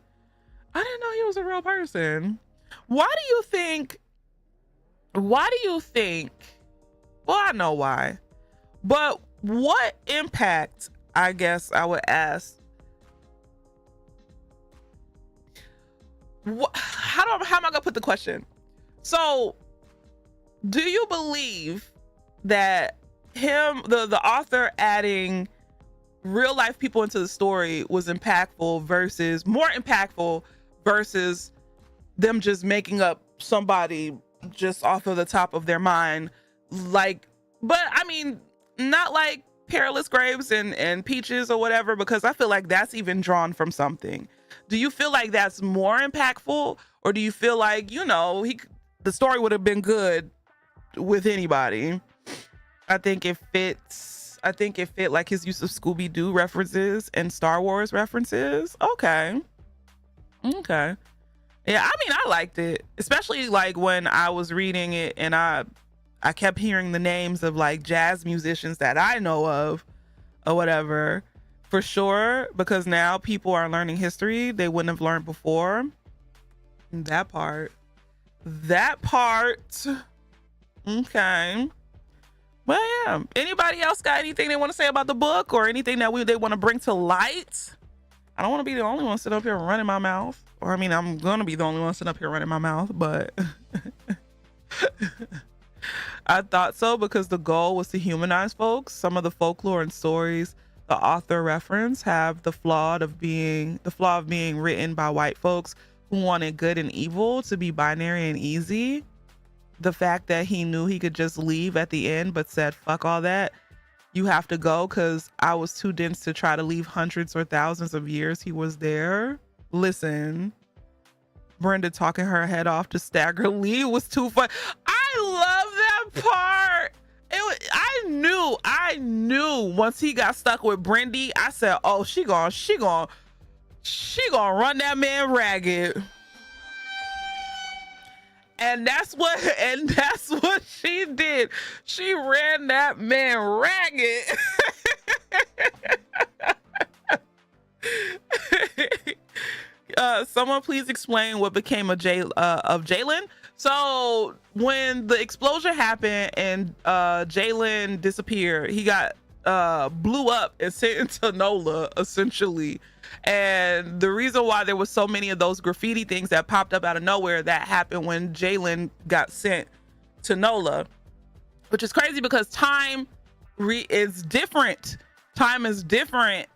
I didn't know he was a real person. Why do you think? Well, I know why, but what impact, I guess I would ask, how am I gonna put the question? So do you believe that the author adding real life people into the story was more impactful versus them just making up somebody just off of the top of their mind? Like, but I mean, not like Perilous Grapes and Peaches or whatever, because I feel like that's even drawn from something. Do you feel like that's more impactful, or do you feel like, the story would have been good with anybody? I think it fits. I think it fit like his use of Scooby-Doo references and Star Wars references. Okay. Yeah, I mean, I liked it, especially like when I was reading it and I kept hearing the names of like jazz musicians that I know of or whatever, for sure, because now people are learning history they wouldn't have learned before. That part. Okay. Well, yeah. Anybody else got anything they want to say about the book or anything that they want to bring to light? I don't want to be the only one sitting up here running my mouth. Or, I mean, I'm going to be the only one sitting up here running my mouth, but I thought so because the goal was to humanize folks. Some of the folklore and stories the author reference have the flaw of being written by white folks who wanted good and evil to be binary and easy. The fact that he knew he could just leave at the end, but said, fuck all that. You have to go because I was too dense to try to leave hundreds or thousands of years he was there. Listen, Brenda talking her head off to Stagger Lee was too fun. I love that part. I knew once he got stuck with Brendy, I said, oh, she gonna run that man ragged. And that's what she did. She ran that man ragged. Someone please explain what became of Jalen. So when the explosion happened and Jalen disappeared, he got blew up and sent into NOLA, essentially. And the reason why there was so many of those graffiti things that popped up out of nowhere, that happened when Jalen got sent to NOLA, which is crazy because time is different. Time is different.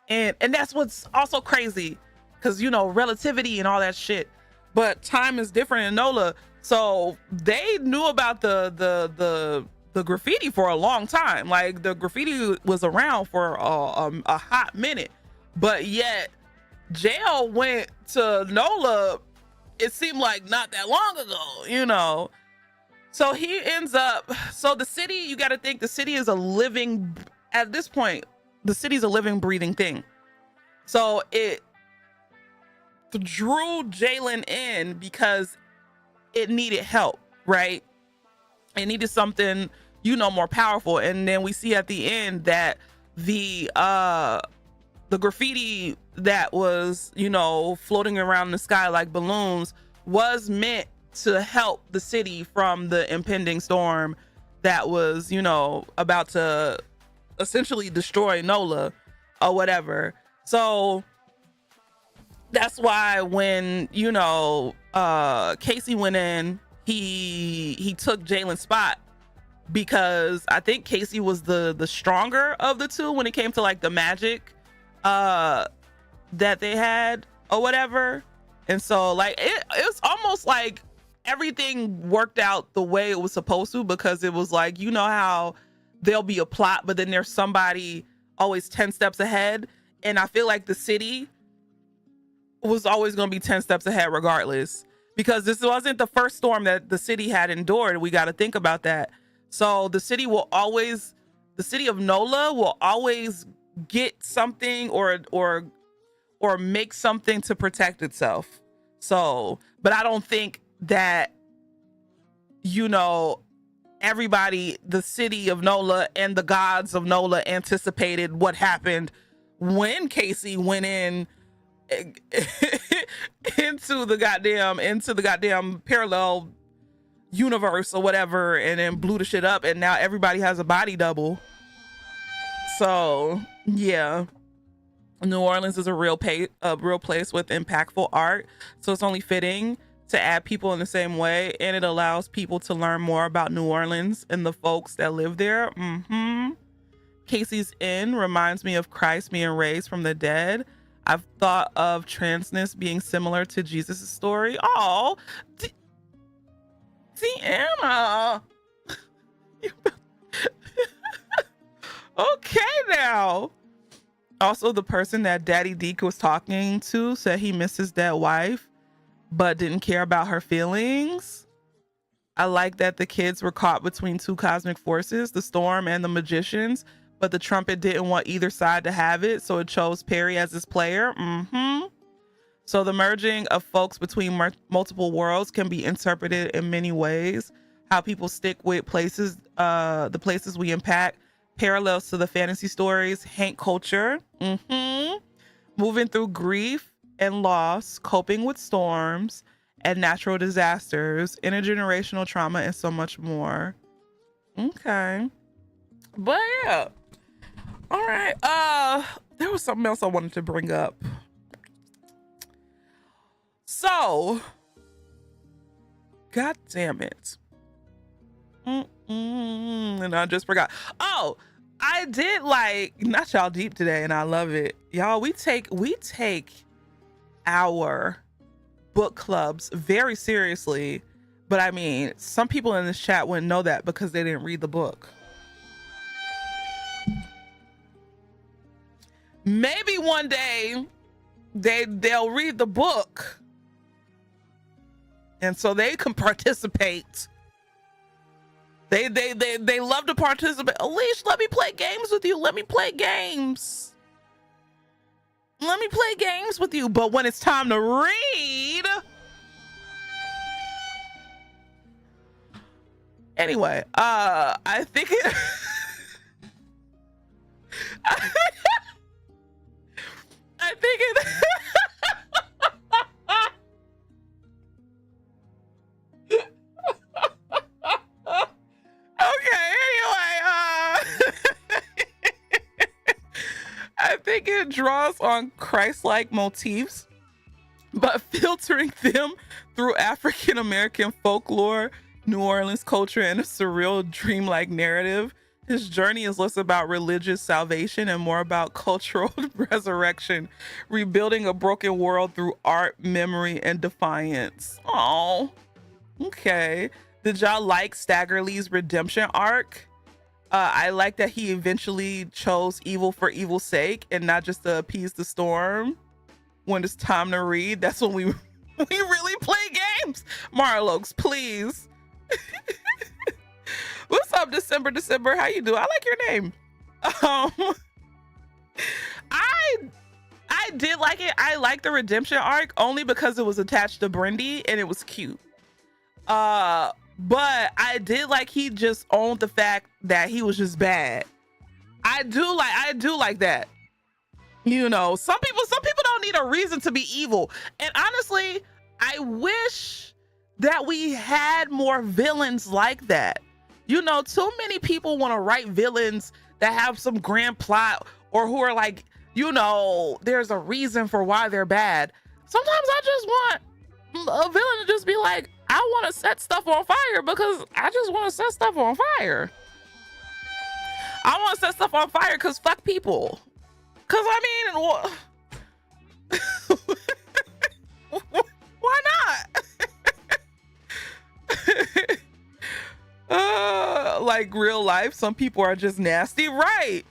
And that's what's also crazy, because, relativity and all that shit. But time is different in NOLA. So they knew about the graffiti for a long time. Like, the graffiti was around for a hot minute. But yet, jail went to NOLA, it seemed like not that long ago, So he ends up, so the city, you got to think the city is at this point, the city's a living, breathing thing. So it drew Jalen in because it needed help, right? It needed something, more powerful. And then we see at the end that the graffiti that was, floating around the sky like balloons was meant to help the city from the impending storm that was, about to essentially destroy NOLA or whatever. So that's why when, Casey went in, he took Jalen's spot, because I think Casey was the stronger of the two when it came to like the magic that they had or whatever. And so like it's almost like everything worked out the way it was supposed to, because it was like, how there'll be a plot, but then there's somebody always 10 steps ahead. And I feel like the city was always going to be 10 steps ahead regardless, because this wasn't the first storm that the city had endured. We got to think about that. So the city of NOLA will always get something or make something to protect itself. So, but I don't think that, everybody, the city of NOLA and the gods of NOLA anticipated what happened when Casey went in into the goddamn parallel universe or whatever, and then blew the shit up, and now everybody has a body double. So yeah, New Orleans is a real place with impactful art, so it's only fitting to add people in the same way, and it allows people to learn more about New Orleans and the folks that live there. Casey's Inn reminds me of Christ being raised from the dead. I've thought of transness being similar to Jesus' story. Oh, Deanna. Okay now. Also, the person that Daddy Deke was talking to said he missed his dead wife, but didn't care about her feelings. I like that the kids were caught between two cosmic forces, the storm and the magicians, but the trumpet didn't want either side to have it, so it chose Perry as its player. So the merging of folks between multiple worlds can be interpreted in many ways. How people stick with places, the places we impact, parallels to the fantasy stories, Hank culture, moving through grief and loss, coping with storms and natural disasters, intergenerational trauma, and so much more. Okay. But yeah. All right. There was something else I wanted to bring up. So, God damn it. And I just forgot. Oh, I did like Not Y'all Deep today, and I love it. Y'all, we take our book clubs very seriously. But I mean, some people in this chat wouldn't know that because they didn't read the book. Maybe one day they'll read the book, and so they can participate. They love to participate. Alicia, let me play games with you. Let me play games. Let me play games with you. But when it's time to read, anyway, I think it. I think it. Okay, I think it draws on Christ-like motifs, but filtering them through African-American folklore, New Orleans culture, and a surreal dreamlike narrative. His journey is less about religious salvation and more about cultural resurrection, rebuilding a broken world through art, memory, and defiance. Oh, okay. Did y'all like Staggerly's redemption arc? I like that he eventually chose evil for evil's sake and not just to appease the storm. When it's time to read, that's when we really play games. Marlokes, please. What's up, December? How you doing? I like your name. I did like it. I like the redemption arc only because it was attached to Brindy and it was cute. But I did like he just owned the fact that he was just bad. I do like that. You know, some people don't need a reason to be evil. And honestly, I wish that we had more villains like that. You know, too many people want to write villains that have some grand plot or who are like, you know, there's a reason for why they're bad. Sometimes I just want a villain to just be like, I want to set stuff on fire because I just want to set stuff on fire. I want to set stuff on fire because fuck people. Because I mean, why not? Like real life, some people are just nasty, right?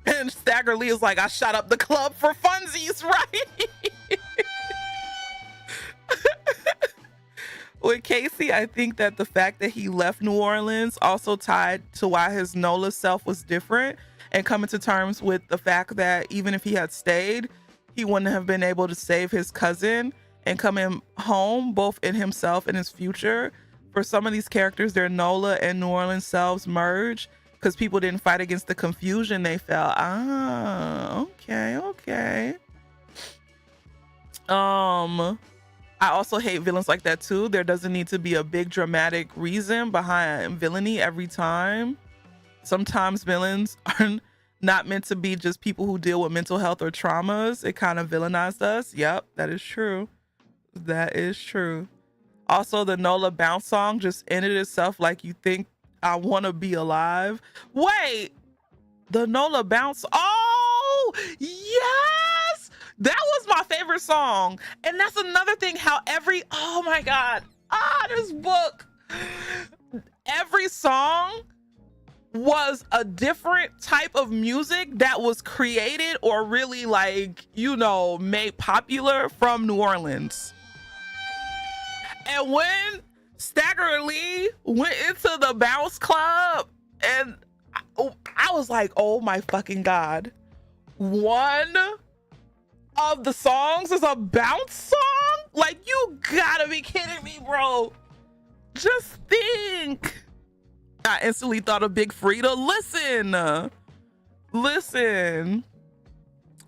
And Staggerly is like, I shot up the club for funsies, right? With Casey, I think that the fact that he left New Orleans also tied to why his NOLA self was different, and coming to terms with the fact that even if he had stayed, he wouldn't have been able to save his cousin and coming home, both in himself and his future. For some of these characters, their NOLA and New Orleans selves merge because people didn't fight against the confusion they felt. Okay. I also hate villains like that too. There doesn't need to be a big dramatic reason behind villainy every time. Sometimes villains are not meant to be just people who deal with mental health or traumas. It kind of villainized us. Yep, that is true. That is true. Also, the Nola Bounce song just ended itself like you think I want to be alive. Wait, the Nola Bounce. Oh, yes. That was my favorite song. And that's another thing, how oh my God. This book. Every song was a different type of music that was created or really like, made popular from New Orleans. And when Stagger Lee went into the bounce club, and I was like, oh my fucking God. One of the songs is a bounce song? Like, you gotta be kidding me, bro. Just think. I instantly thought of Big Frida. Listen.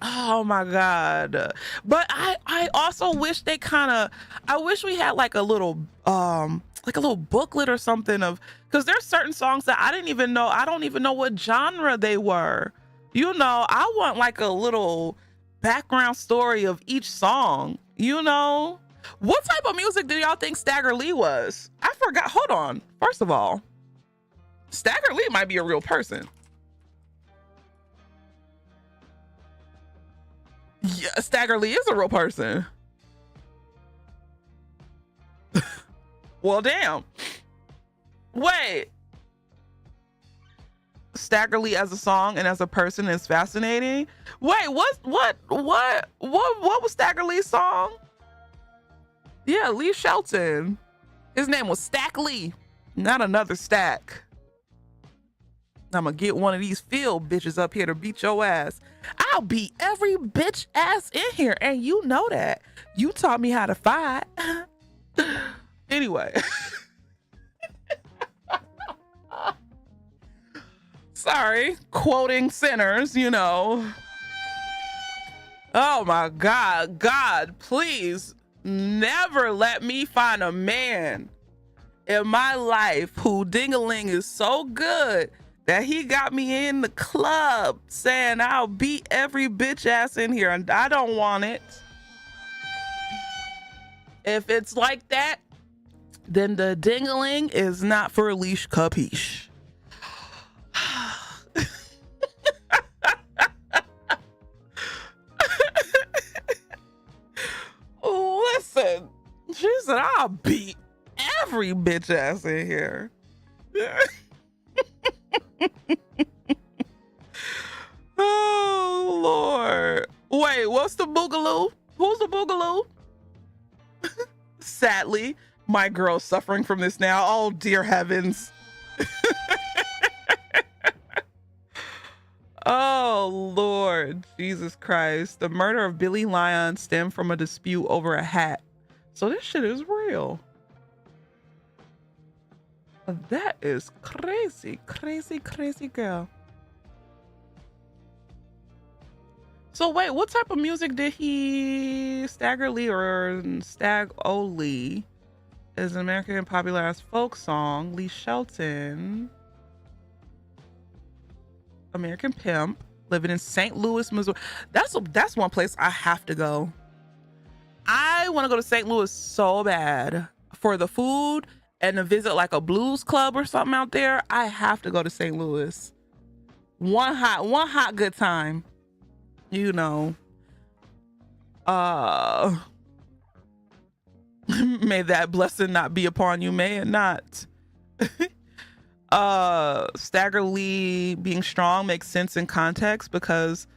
Oh my God. But I also wish I wish we had like a little booklet or something because there's certain songs that I don't even know what genre they were. I want like a little background story of each song. What type of music do y'all think Stagger Lee was? I forgot. Hold on. First of all, Stagger Lee might be a real person. Yeah, Stagger Lee is a real person. Well, damn. Wait. Stagger Lee as a song and as a person is fascinating. Wait, what was Stagger Lee's song? Yeah, Lee Shelton. His name was Stack Lee, not another Stack. I'm gonna get one of these field bitches up here to beat your ass. I'll beat every bitch ass in here, and you know that. You taught me how to fight. Anyway. Sorry, quoting sinners, Oh my God. God, please never let me find a man in my life who ding-a-ling is so good that he got me in the club saying I'll beat every bitch ass in here, and I don't want it. If it's like that, then the ding-a-ling is not for leash, capiche. Listen, she said I'll beat every bitch ass in here. Oh Lord. Wait, what's the boogaloo? Who's the boogaloo? Sadly, my girl's suffering from this now. Oh dear heavens. Oh Lord Jesus Christ. The murder of Billy Lyon stemmed from a dispute over a hat. So this shit is real. That is crazy, crazy, crazy girl. So wait, what type of music did Stagger Lee or Stag Lee is an American popularized folk song. Lee Shelton, American Pimp, living in St. Louis, Missouri. That's one place I have to go. I want to go to St. Louis so bad for the food and to visit like a blues club or something out there. I have to go to St. Louis. One hot good time. May that blessing not be upon you, may it not. Stagger Lee being strong makes sense in context because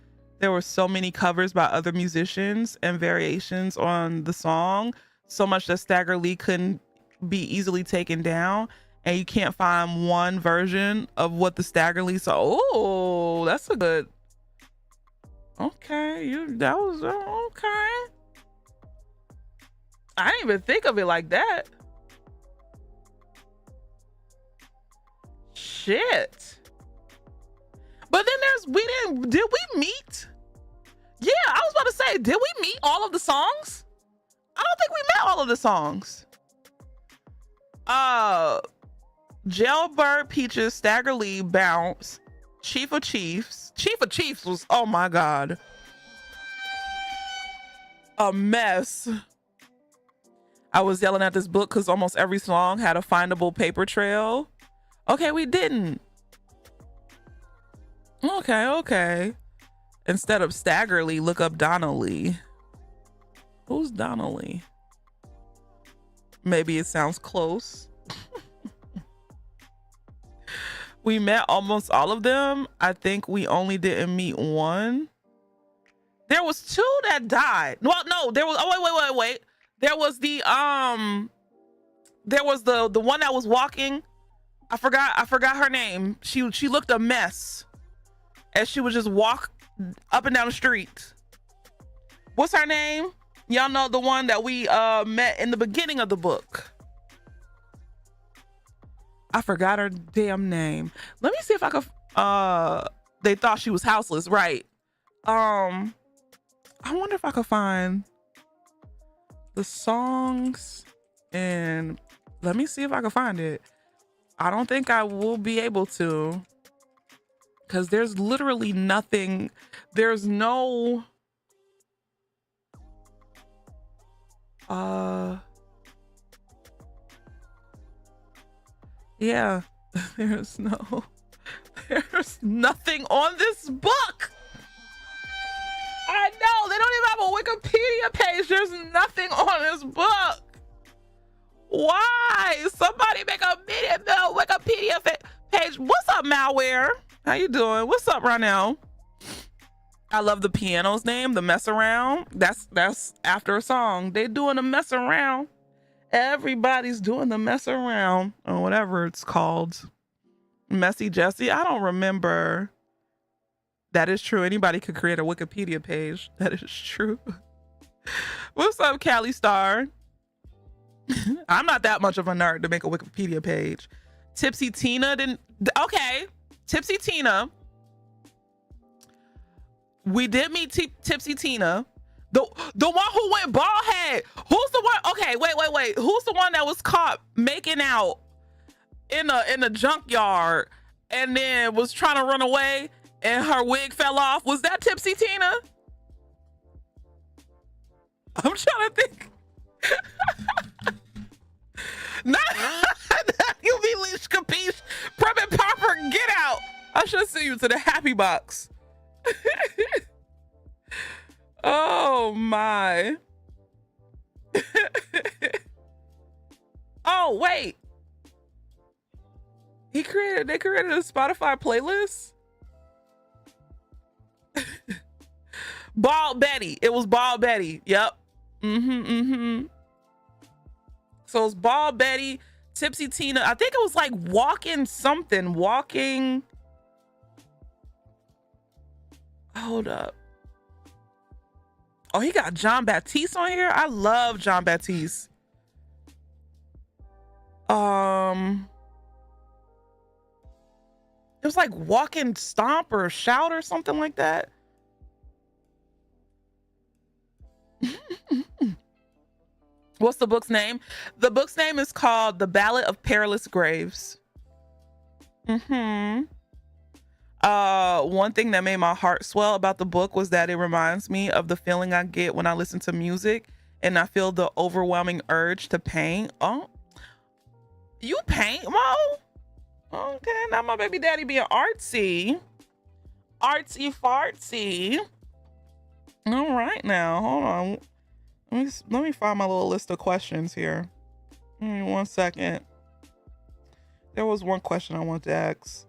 there were so many covers by other musicians and variations on the song, so much that Stagger Lee couldn't be easily taken down, and you can't find one version of what the Stagger Lee song. Oh, that's a good. Okay, that was okay. I didn't even think of it like that. Shit. But then did we meet? Yeah, I was about to say, did we meet all of the songs? I don't think we met all of the songs. Jailbird Peaches, Stagger Lee, Bounce, Chief of Chiefs. Chief of Chiefs was, oh my God, a mess. I was yelling at this book because almost every song had a findable paper trail. Okay, we didn't. Okay. Instead of staggerly, look up Donnelly. Who's Donnelly? Maybe it sounds close. We met almost all of them. I think we only didn't meet one. There was two that died. Well, no, there was, oh, wait. There was the one that was walking. I forgot her name. She looked a mess. And she would just walk up and down the street. What's her name? Y'all know the one that we met in the beginning of the book. I forgot her damn name. Let me see if I could they thought she was houseless, right? I wonder if I could find the songs, and let me see if I can find it. I don't think I will be able to, because there's literally nothing. There's no yeah, there's nothing on this book. I know, they don't even have a Wikipedia page. There's nothing on this book. Why? Somebody make a minute mill Wikipedia page. What's up, Malware? How you doing? What's up right now? I love the piano's name, the mess around. That's after a song. They doing the mess around. Everybody's doing the mess around, or whatever it's called. Messy Jessie. I don't remember. That is true. Anybody could create a Wikipedia page. That is true. What's up, Callie Star? I'm not that much of a nerd to make a Wikipedia page. Tipsy Tina didn't. Okay, Tipsy Tina. We did meet Tipsy Tina. The one who went bald head. Who's the one? Okay, wait. Who's the one that was caught making out in a junkyard and then was trying to run away and her wig fell off? Was that Tipsy Tina? I'm trying to think. Not you be leash capiche. Prep and Popper, get out. I should send you to the happy box. Oh my. Oh wait. They created a Spotify playlist. Bald Betty. It was Bald Betty. Yep. So it's Bald Betty, Tipsy Tina. I think it was like walking. Hold up. Oh, he got John Baptiste on here. I love John Baptiste. It was like walking, stomp, or shout or something like that. What's the book's name? The book's name is called The Ballad of Perilous Graves. One thing that made my heart swell about the book was that it reminds me of the feeling I get when I listen to music and I feel the overwhelming urge to paint. Oh, you paint, Mo? Okay, now my baby daddy being artsy. Artsy fartsy. All right now, hold on. Let me find my little list of questions here. Give me 1 second. There was one question I wanted to ask.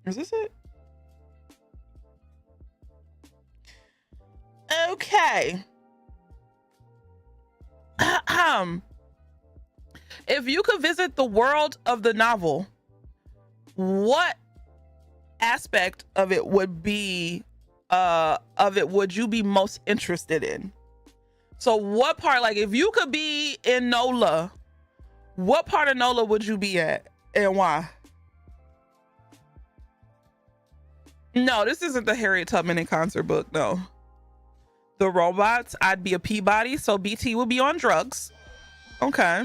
Is this it? Okay. If you could visit the world of the novel, what aspect of it would you be most interested in? So what part, like if you could be in NOLA, what part of NOLA would you be at and why? No, this isn't the Harriet Tubman in concert book. No. The robots, I'd be a Peabody, so BT would be on drugs. Okay.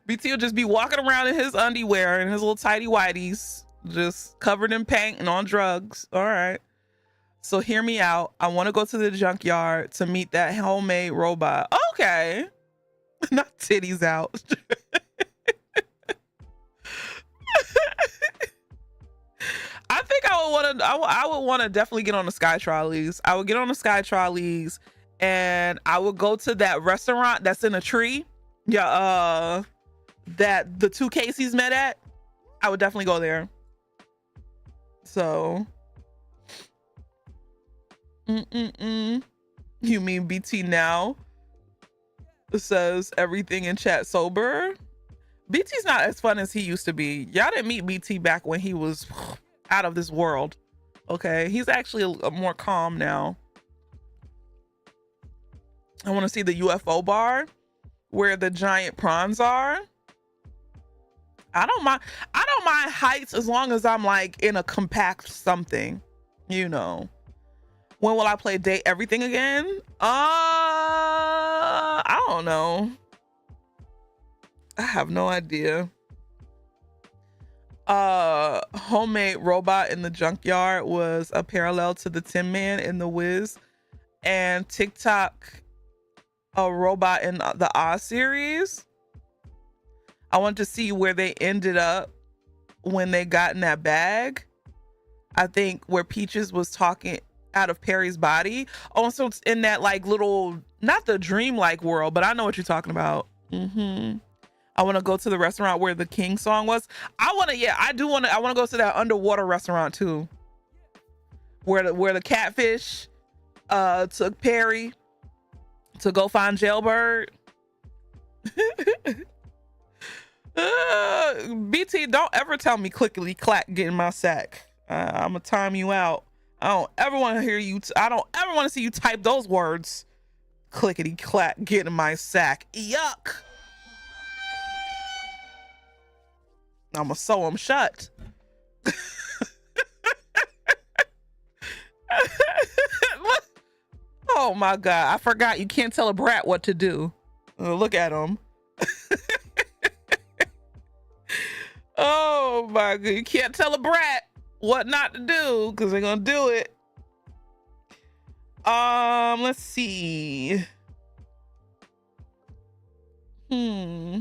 BT will just be walking around in his underwear and his little tidy whities, just covered in paint and on drugs. All right. So hear me out. I want to go to the junkyard to meet that homemade robot. Okay. Not titties out. I think I would want to definitely get on the sky trolleys. I would get on the sky trolleys and I would go to that restaurant that's in a tree. Yeah, that the two Caseys met at. I would definitely go there. So you mean BT now says everything in chat sober? BT's not as fun as he used to be. Y'all didn't meet BT back when he was out of this world. Okay, he's actually a more calm now. I want to see the UFO bar where the giant prawns are. I don't mind heights as long as I'm like in a compact something, you know. When will I play Date Everything again? I don't know. I have no idea. Homemade robot in the junkyard was a parallel to the Tin Man in The Wiz, and TikTok a robot in the Oz series. I want to see where they ended up when they got in that bag. I think where Peaches was talking out of Perry's body. Oh, so it's in that like little, not the dreamlike world, but I know what you're talking about. I want to go to the restaurant where the King song was. I want to go to that underwater restaurant too, where the catfish took Perry to go find Jailbird. BT, don't ever tell me clickety clack get in my sack. I'm gonna time you out. I don't ever want to hear you. I don't ever want to see you type those words. Clickety clack get in my sack. Yuck. I'm gonna sew them shut. Oh my God, I forgot you can't tell a brat what to do. Look at him. Oh my God, you can't tell a brat what not to do because they're gonna do it. Let's see. Blah,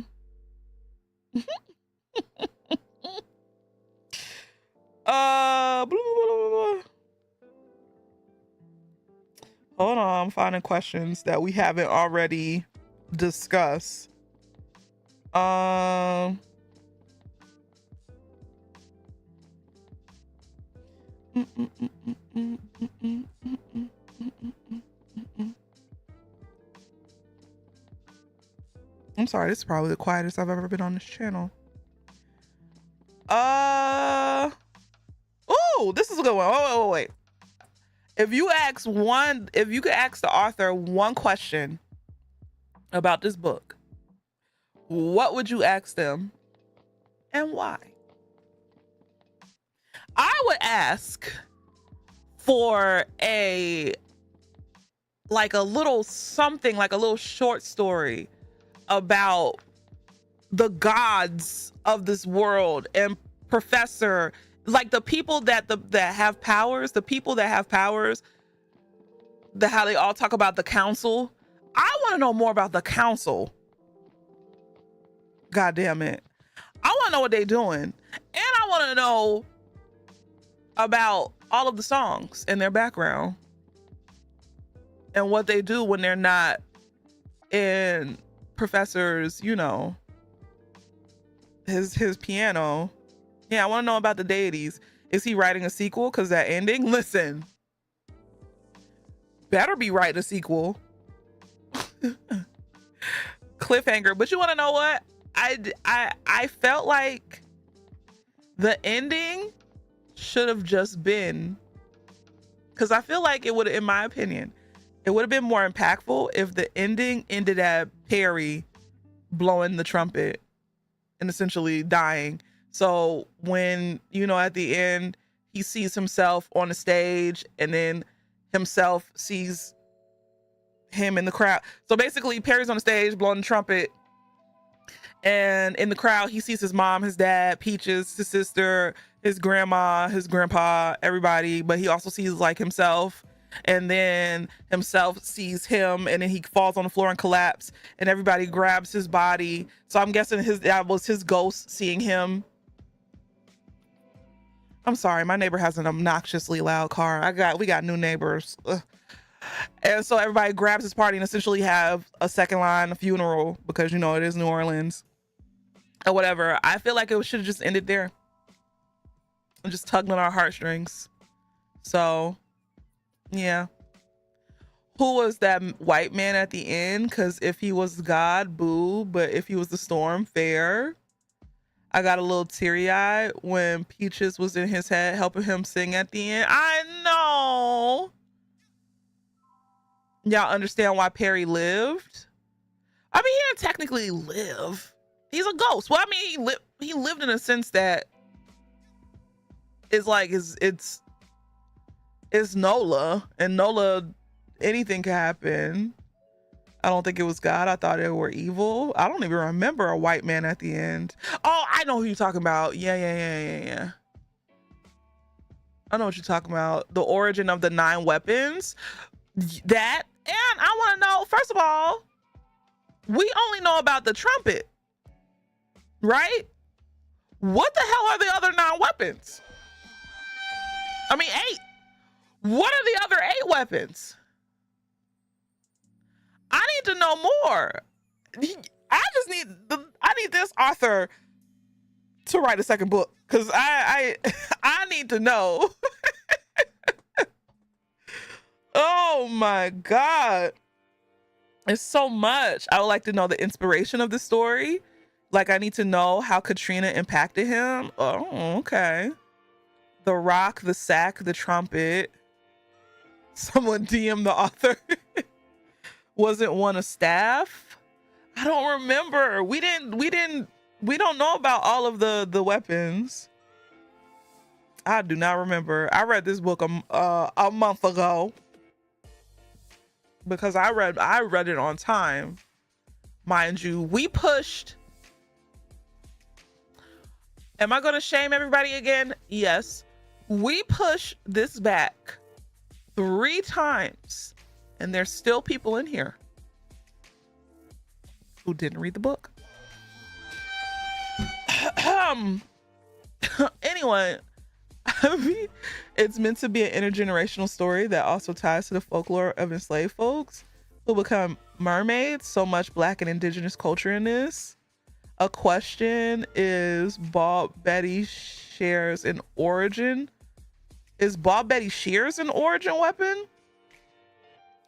blah, blah, blah. Hold on, I'm finding questions that we haven't already discussed. I'm sorry, this is probably the quietest I've ever been on this channel. Oh, this is a good one. Wait. If you could ask the author one question about this book, what would you ask them and why? I would ask for a little something, like a little short story about the gods of this world and Professor, like the people that have powers, how they all talk about the council. I want to know more about the council. God damn it. I want to know what they're doing. And I want to know about all of the songs in their background and what they do when they're not in Professor's, his piano. Yeah, I want to know about the deities. Is he writing a sequel? Because that ending, listen, better be writing a sequel. Cliffhanger. But you want to know what? I felt like the ending should have just been, because I feel like it would, in my opinion, it would have been more impactful if the ending ended at Perry blowing the trumpet and essentially dying. So when, at the end, he sees himself on the stage and then himself sees him in the crowd. So basically Perry's on the stage blowing the trumpet And in the crowd, he sees his mom, his dad, Peaches, his sister, his grandma, his grandpa, everybody. But he also sees like himself. And then himself sees him, and then he falls on the floor and collapses, and everybody grabs his body. So I'm guessing that was his ghost seeing him. I'm sorry, my neighbor has an obnoxiously loud car. We got new neighbors. Ugh. And so everybody grabs his party and essentially have a second line, a funeral, because you know it is New Orleans or whatever. I feel like it should have just ended there and just tugged on our heartstrings. So yeah. Who was that white man at the end? Because if he was God, boo. But if he was the storm, fair. I got a little teary-eyed when Peaches was in his head helping him sing at the end. I know. Y'all understand why Perry lived? I mean, he didn't technically live. He's a ghost. Well, I mean, he lived in a sense that is like, it's Nola, and Nola, anything can happen. I don't think it was God. I thought they were evil. I don't even remember a white man at the end. Oh, I know who you're talking about. Yeah. I know what you're talking about. The origin of the 9 weapons. That, and I want to know, first of all, we only know about the trumpet, right? What the hell are the other 9 weapons? I mean, 8. What are the other 8 weapons? I need to know more. I need this author to write a second book, because I need to know. Oh my God. It's so much. I would like to know the inspiration of the story. Like, I need to know how Katrina impacted him. Oh, okay. The rock, the sack, the trumpet. Someone DM the author. Wasn't one a staff? I don't remember. We don't know about all of the weapons. I do not remember. I read this book a month ago because I read it on time. Mind you, we pushed. Am I going to shame everybody again? Yes. We pushed this back 3 times. And there's still people in here who didn't read the book. Anyway, I mean, it's meant to be an intergenerational story that also ties to the folklore of enslaved folks who become mermaids. So much Black and indigenous culture in this. A question is, Bob Betty shares an origin? Is Bob Betty Shears an origin weapon?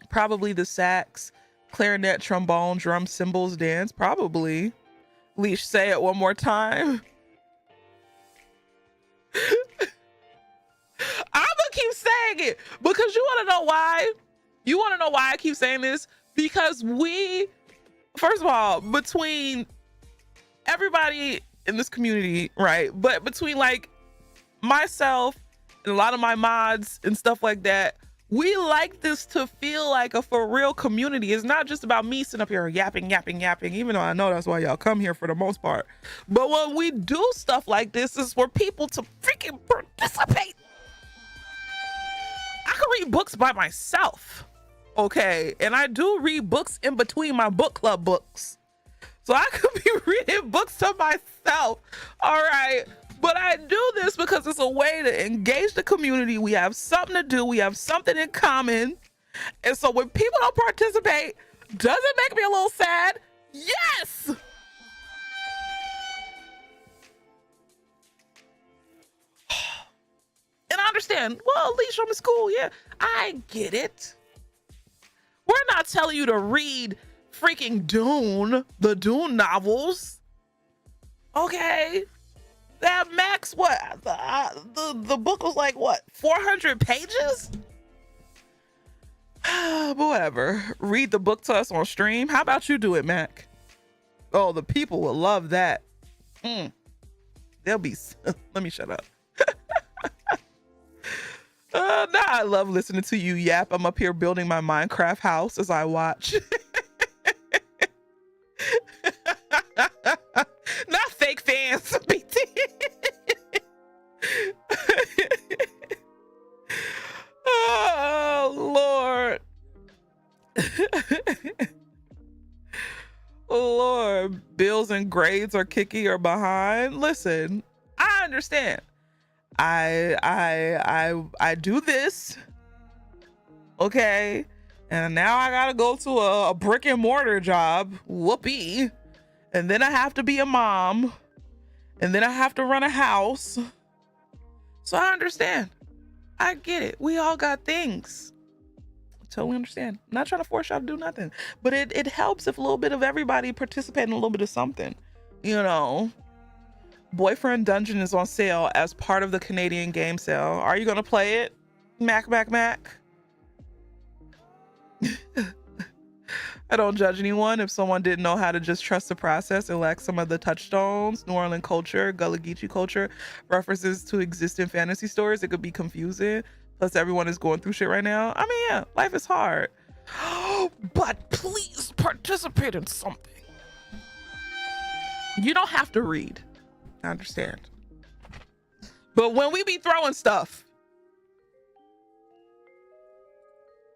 Probably the sax, clarinet, trombone, drum, cymbals, dance. Probably. Leash, say it one more time. I'm gonna keep saying it because you want to know why? You want to know why I keep saying this? Because first of all, between everybody in this community, right? But between like myself and a lot of my mods and stuff like that, we like this to feel like a for real community. It's not just about me sitting up here yapping, even though I know that's why y'all come here for the most part. But when we do stuff like this, it's for people to freaking participate. I can read books by myself, okay? And I do read books in between my book club books. So I could be reading books to myself, all right? But I do this because it's a way to engage the community. We have something to do. We have something in common. And so when people don't participate, does it make me a little sad? Yes! And I understand, well, at least I'm in school. Yeah, I get it. We're not telling you to read freaking Dune, the Dune novels. Okay. That max, what? The book was like, what, 400 pages? But whatever. Read the book to us on stream. How about you do it, Mac? Oh, the people will love that. They'll be, let me shut up. Now I love listening to you yap. I'm up here building my Minecraft house as I watch. Lord, bills and grades are kicky or behind. Listen, I understand. I do this, okay, and now I gotta go to a brick and mortar job. Whoopee. And then I have to be a mom, and then I have to run a house. So I understand. I get it. We all got things. Totally understand. I'm not trying to force y'all to do nothing, but it helps if a little bit of everybody participate in a little bit of something, you know. Boyfriend Dungeon is on sale as part of the Canadian game sale. Are you gonna play it? Mac. I don't judge anyone. If someone didn't know how to just trust the process and lack some of the touchstones, New Orleans culture, Gullah Geechee culture, references to existing fantasy stories, it could be confusing. Plus everyone is going through shit right now. I mean, yeah, life is hard. But please participate in something. You don't have to read. I understand. But when we be throwing stuff,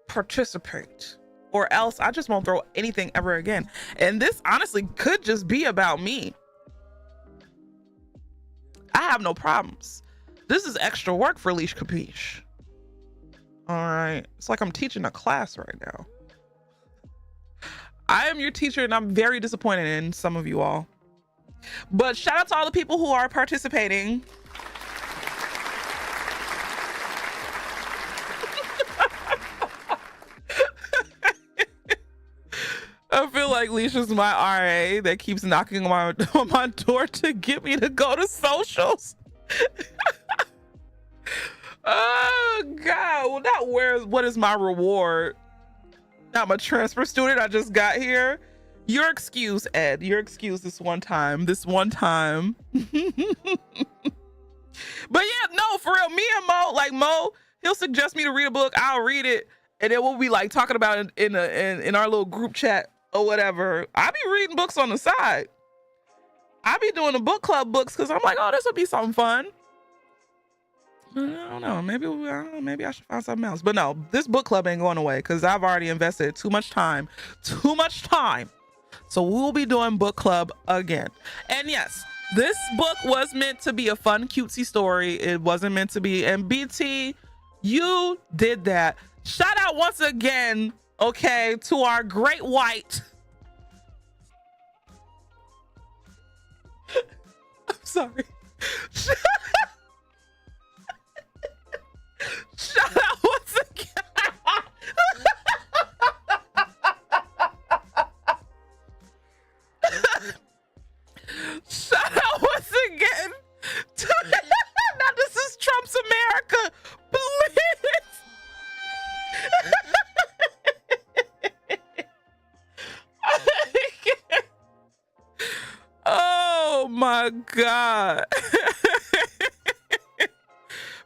participate. Or else I just won't throw anything ever again. And this honestly could just be about me. I have no problems. This is extra work for Leash Capiche. All right. It's like I'm teaching a class right now. I am your teacher and I'm very disappointed in some of you all. But shout out to all the people who are participating. I feel like Leisha's my RA that keeps knocking on my door to get me to go to socials. Oh God, well not what is my reward? I'm a transfer student, I just got here. Your excuse, Ed, your excuse this one time. But yeah, no, for real, me and Mo, like Mo, he'll suggest me to read a book, I'll read it, and then we'll be like talking about it in our little group chat or whatever. I be reading books on the side. I be doing the book club books because I'm like, oh, this would be something fun. I don't know. Maybe I should find something else. But no, this book club ain't going away because I've already invested too much time. So we'll be doing book club again. And yes, this book was meant to be a fun, cutesy story. It wasn't meant to be. And BT, you did that. Shout out once again, okay, to our great white. I'm sorry. Shout out once again. Shout out once again to now this is Trump's America, please. Oh my God.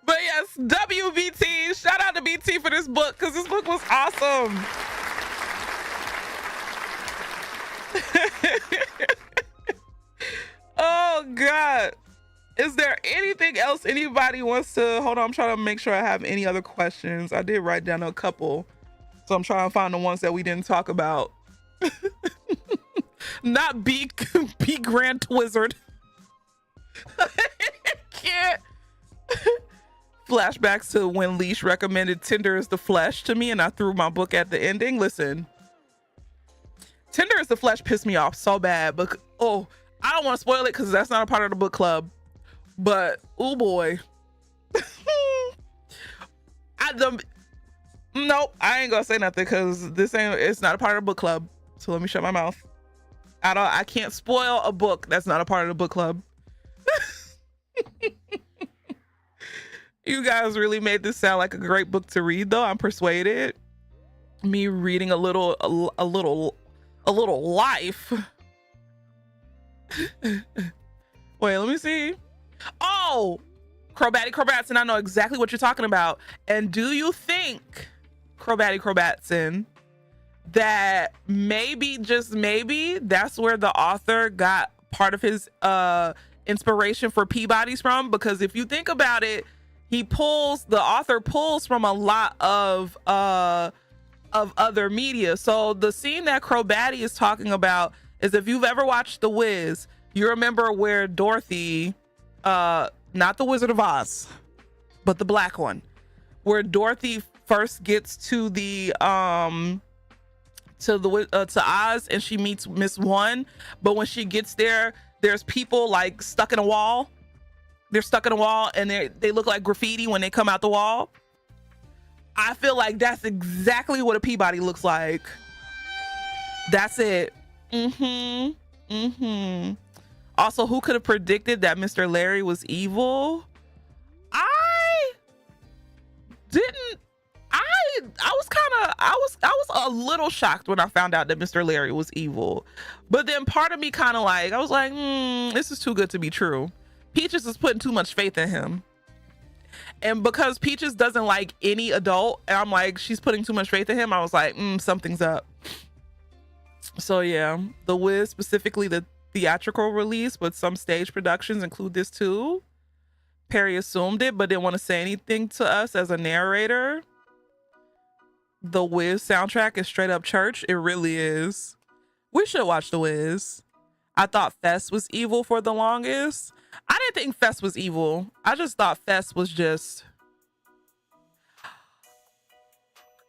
But yes, WBT, shout out to BT for this book because this book was awesome. Oh God. Is there anything else anybody wants to, hold on, I'm trying to make sure I have any other questions. I did write down a couple, so I'm trying to find the ones that we didn't talk about. Not B Grand Wizard. Can't. Flashbacks to when Leash recommended Tinder is the Flesh to me and I threw my book at the ending. Listen, Tinder is the Flesh pissed me off so bad, but oh, I don't want to spoil it because that's not a part of the book club. But oh boy. Nope, I ain't gonna say nothing because it's not a part of the book club. So let me shut my mouth. I can't spoil a book that's not a part of the book club. You guys really made this sound like a great book to read, though. I'm persuaded. Me reading a little life. Wait, let me see. Oh, Crobatson, I know exactly what you're talking about. And do you think, Crobatson, that maybe, just maybe, that's where the author got part of his inspiration for Peabody's from? Because if you think about it, the author pulls from a lot of other media. So the scene that Crobatty is talking about is if you've ever watched The Wiz, you remember where Dorothy, not the Wizard of Oz, but the black one, where Dorothy first gets to the to Oz and she meets Miss One, but when she gets there, there's people like stuck in a wall. They're stuck in a wall and they look like graffiti when they come out the wall. I feel like that's exactly what a Peabody looks like. That's it. Also, who could have predicted that Mr. Larry was evil? I didn't. I was a little shocked when I found out that Mr. Larry was evil, but then part of me kind of like, I was like, this is too good to be true. Peaches is putting too much faith in him, and because Peaches doesn't like any adult, and I'm like, she's putting too much faith in him, I was like, something's up. So yeah, The Wiz, specifically the theatrical release, but some stage productions include this too. Perry assumed it, but didn't want to say anything to us as a narrator. The Wiz soundtrack is straight up church. It really is. We should watch The Wiz. I thought Fess was evil for the longest. I didn't think Fess was evil. I just thought Fess was just...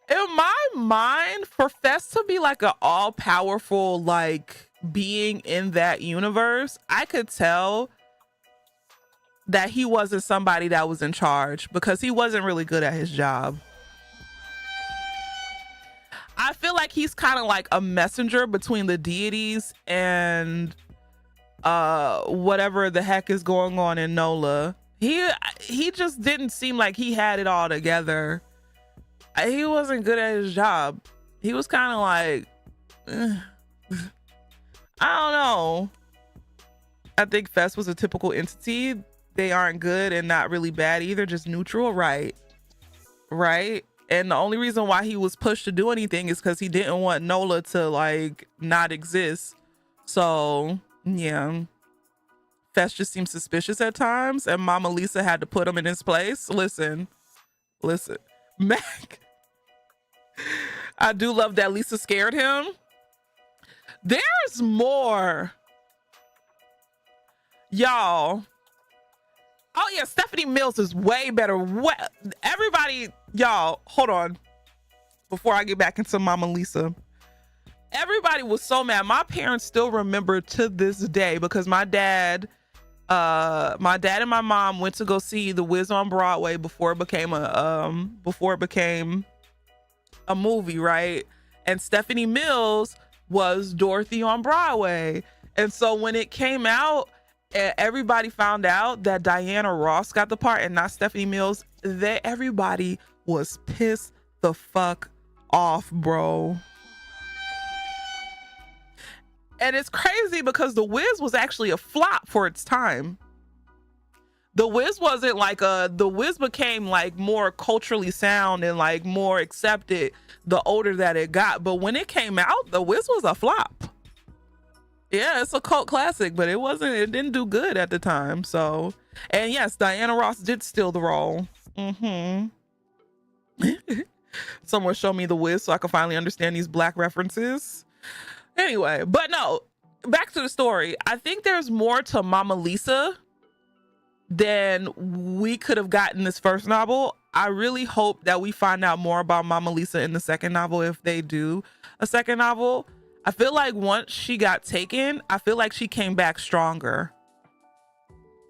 In my mind, for Fess to be like an all-powerful like being in that universe, I could tell that he wasn't somebody that was in charge because he wasn't really good at his job. I feel like he's kind of like a messenger between the deities and whatever the heck is going on in NOLA. He just didn't seem like he had it all together. He wasn't good at his job. He was kind of like, I don't know. I think Fess was a typical entity. They aren't good and not really bad either, just neutral, right? And the only reason why he was pushed to do anything is because he didn't want NOLA to like not exist. So yeah, Fess just seems suspicious at times, and Mama Lisa had to put him in his place. Listen, Mac. I do love that Lisa scared him. There's more, y'all. Oh yeah, Stephanie Mills is way better. Everybody, y'all, hold on. Before I get back into Mama Lisa, everybody was so mad. My parents still remember to this day because my dad and my mom went to go see The Wiz on Broadway before it became a movie, right? And Stephanie Mills was Dorothy on Broadway. And so when it came out, everybody found out that Diana Ross got the part and not Stephanie Mills, everybody was pissed the fuck off, bro. And it's crazy because The Wiz was actually a flop for its time. The Wiz wasn't like The Wiz became like more culturally sound and like more accepted the older that it got. But when it came out, The Wiz was a flop. Yeah, it's a cult classic, but it didn't do good at the time. So, and yes, Diana Ross did steal the role. Someone show me The Wiz so I can finally understand these black references. Anyway, but no, back to the story. I think there's more to Mama Lisa than we could have gotten this first novel. I really hope that we find out more about Mama Lisa in the second novel, if they do a second novel. I feel like once she got taken, I feel like she came back stronger.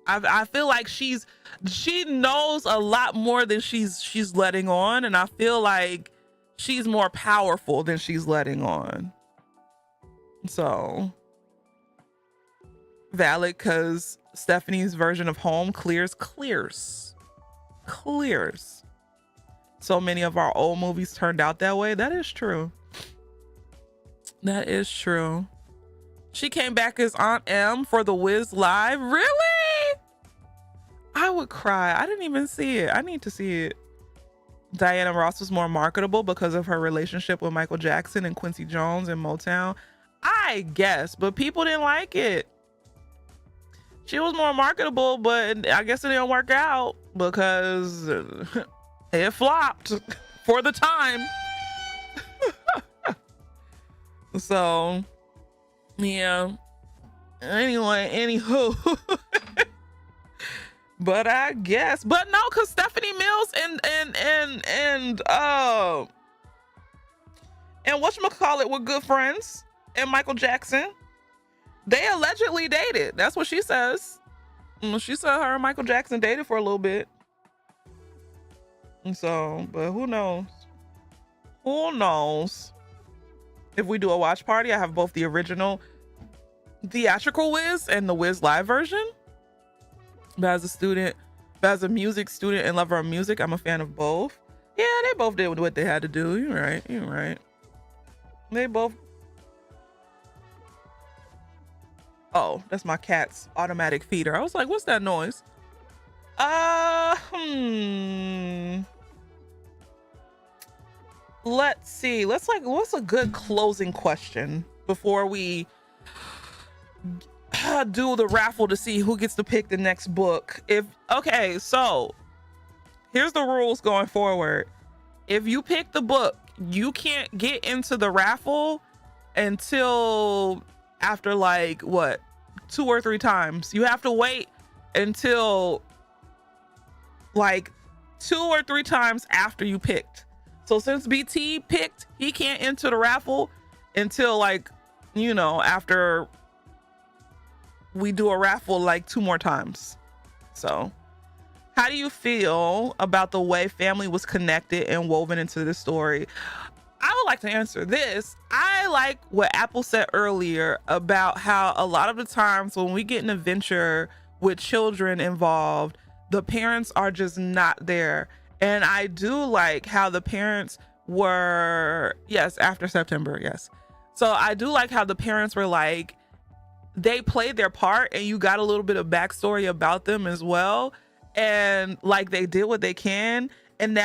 I feel like she knows a lot more than she's letting on, and I feel like she's more powerful than she's letting on. So valid, because Stephanie's version of home clears. So many of our old movies turned out that way. That is true. She came back as Aunt M for The Wiz Live. Really? I would cry. I didn't even see it. I need to see it. Diana Ross was more marketable because of her relationship with Michael Jackson and Quincy Jones and Motown, I guess, but people didn't like it. She was more marketable, but I guess it didn't work out because it flopped for the time. So Yeah. Anyway, anywho. But I guess, but no, because Stephanie Mills and whatchamacallit were good friends, and Michael Jackson. They allegedly dated. That's what she says. She said her and Michael Jackson dated for a little bit. And so, but who knows? Who knows? If we do a watch party, I have both the original theatrical Wiz and the Wiz live version. But as a student, but as a music student and lover of music, I'm a fan of both. Yeah, they both did what they had to do. You're right. You're right. They both. Oh, that's my cat's automatic feeder. I was like, what's that noise? Let's see. What's a good closing question before we do the raffle to see who gets to pick the next book? Okay, so here's the rules going forward. If you pick the book, you can't get into the raffle until after like what, 2 or 3 times. You have to wait until like 2 or 3 times after you picked. So since BT picked, he can't enter the raffle until like, you know, after we do a raffle like 2 more times. So how do you feel about the way family was connected and woven into the story? I would like to answer this. I like what Apple said earlier about how a lot of the times when we get an adventure with children involved, the parents are just not there. And I do like how the parents were, yes, after September, yes. So I do like how the parents were like, they played their part and you got a little bit of backstory about them as well. And like they did what they can, and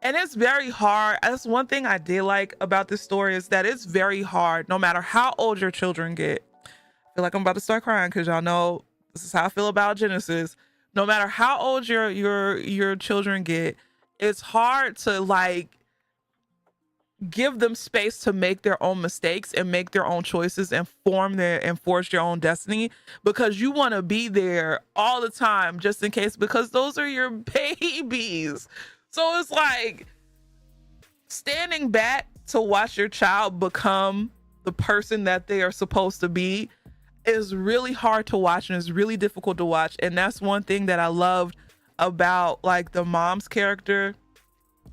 it's very hard. That's one thing I did like about this story, is that it's very hard no matter how old your children get. I feel like I'm about to start crying because y'all know this is how I feel about Genesis. No matter how old your children get, it's hard to like give them space to make their own mistakes and make their own choices and forge their own destiny, because you want to be there all the time just in case, because those are your babies. So it's like standing back to watch your child become the person that they are supposed to be is really hard to watch, and it's really difficult to watch. And that's one thing that I loved about like the mom's character,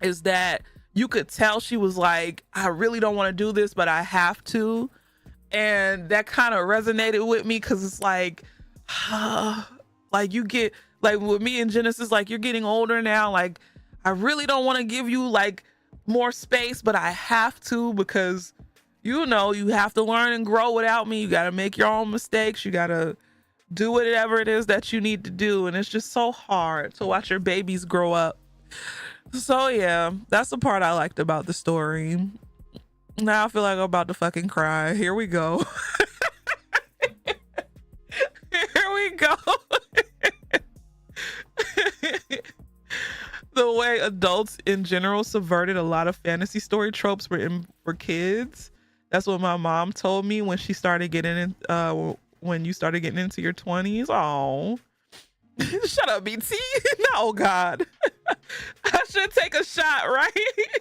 is that you could tell she was like, I really don't want to do this, but I have to. And that kind of resonated with me, because it's like, like you get, like with me and Genesis, like you're getting older now. Like, I really don't want to give you like more space, but I have to, because you know, you have to learn and grow without me. You got to make your own mistakes. You got to do whatever it is that you need to do. And it's just so hard to watch your babies grow up. So yeah, that's the part I liked about the story. Now I feel like I'm about to fucking cry. Here we go. Here we go. The way adults in general subverted a lot of fantasy story tropes for kids. That's what my mom told me when she started getting in, when you started getting into your 20s. Oh, shut up, BT. No, God. I should take a shot, right?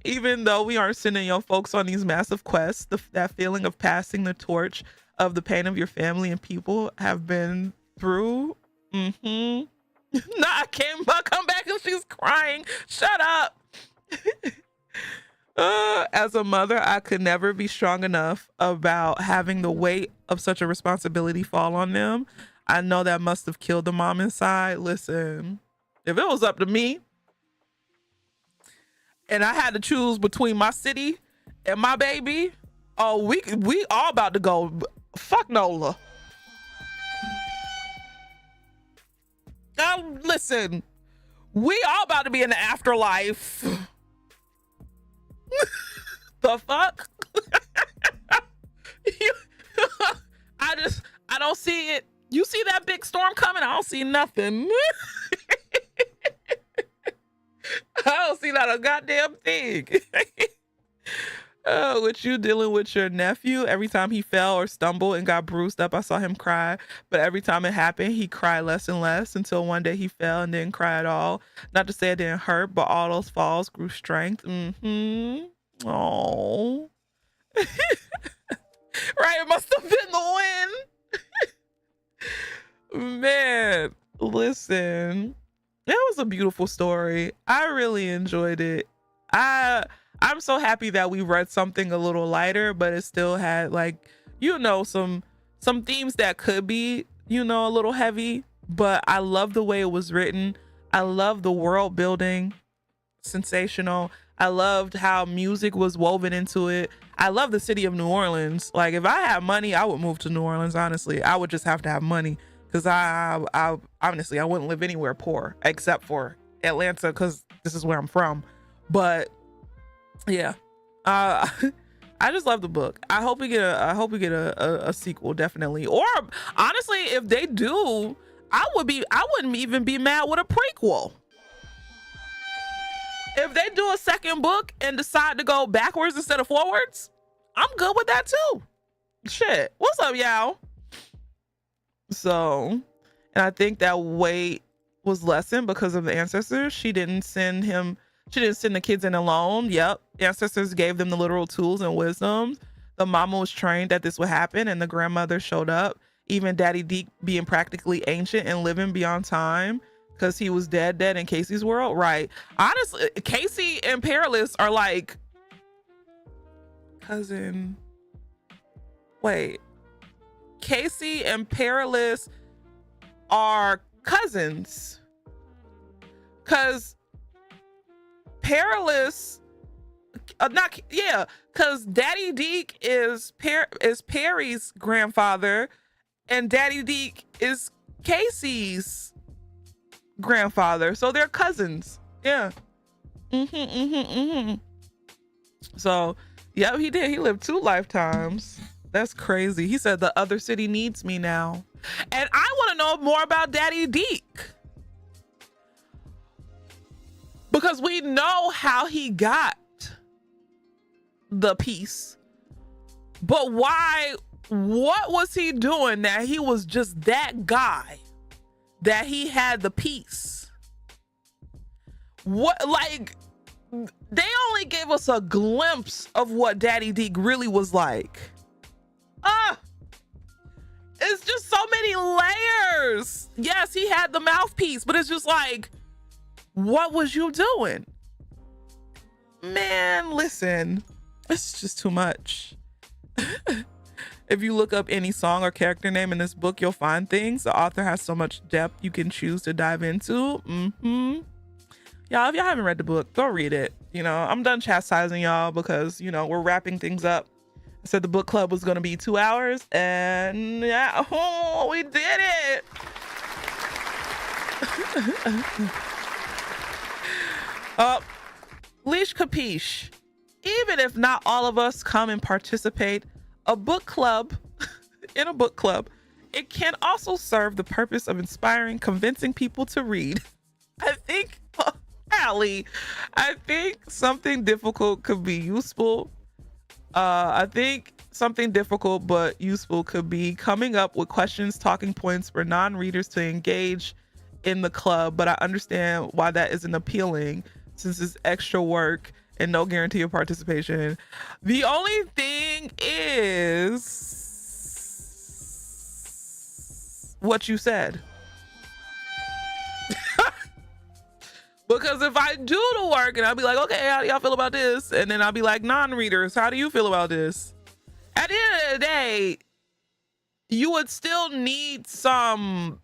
Even though we aren't sending your folks on these massive quests, that feeling of passing the torch of the pain of your family and people have been through. Nah, I can't come back and she's crying. Shut up. As a mother, I could never be strong enough about having the weight of such a responsibility fall on them. I know that must have killed the mom inside. Listen, if it was up to me and I had to choose between my city and my baby, oh, we all about to go. Fuck Nola. Listen, we all about to be in the afterlife. The fuck? I don't see it. You see that big storm coming? I don't see nothing. I don't see not a goddamn thing. With you dealing with your nephew, every time he fell or stumbled and got bruised up, I saw him cry. But every time it happened, he cried less and less until one day he fell and didn't cry at all. Not to say it didn't hurt, but all those falls grew strength. Mm-hmm. Oh. Right, it must have been the wind. Man, listen. It was a beautiful story. I really enjoyed it. I'm so happy that we read something a little lighter, but it still had like, some themes that could be, a little heavy, but I love the way it was written. I love the world building. Sensational. I loved how music was woven into it. I love the city of New Orleans. Like, if I had money, I would move to New Orleans, honestly. I would just have to have money, because I honestly, I wouldn't live anywhere poor except for Atlanta, because this is where I'm from. But yeah, I just love the book. I hope we get a sequel, definitely. Or honestly, if they do, I wouldn't even be mad with a prequel. If they do a second book and decide to go backwards instead of forwards, I'm good with that too. Shit. What's up, y'all? So, and I think that weight was lessened because of the ancestors. She didn't send the kids in alone. Yep. Ancestors gave them the literal tools and wisdom. The mama was trained that this would happen, and the grandmother showed up. Even Daddy Deke being practically ancient and living beyond time, because he was dead in Casey's world. Right. Honestly, Casey and Perilous are like cousin. Wait. Casey and Perilous are cousins. Because Perilous, because Daddy Deke is Perry's grandfather, and Daddy Deke is Casey's grandfather, so they're cousins. Yeah. So yeah, he did. He lived 2 lifetimes. That's crazy. He said the other city needs me now. And I want to know more about Daddy Deke, because we know how he got the piece, but why? What was he doing that he was just that guy, that he had the piece? What, like, they only gave us a glimpse of what Daddy Deke really was like. It's just so many layers. Yes, he had the mouthpiece, but it's just like, what was you doing? Man, listen, it's just too much. If you look up any song or character name in this book, you'll find things. The author has so much depth you can choose to dive into. Y'all, if y'all haven't read the book, go read it. I'm done chastising y'all, because, we're wrapping things up. I said the book club was going to be 2 hours, and yeah, we did it. Leash capiche. Even if not all of us come and participate, a book club, in a book club, it can also serve the purpose of inspiring, convincing people to read. I think, Allie, I think something difficult could be useful. I think something difficult but useful could be coming up with questions, talking points for non-readers to engage in the club, but I understand why that isn't appealing, since it's extra work and no guarantee of participation. The only thing is what you said. Because if I do the work and I'll be like, okay, how do y'all feel about this? And then I'll be like, non-readers, how do you feel about this? At the end of the day, you would still need some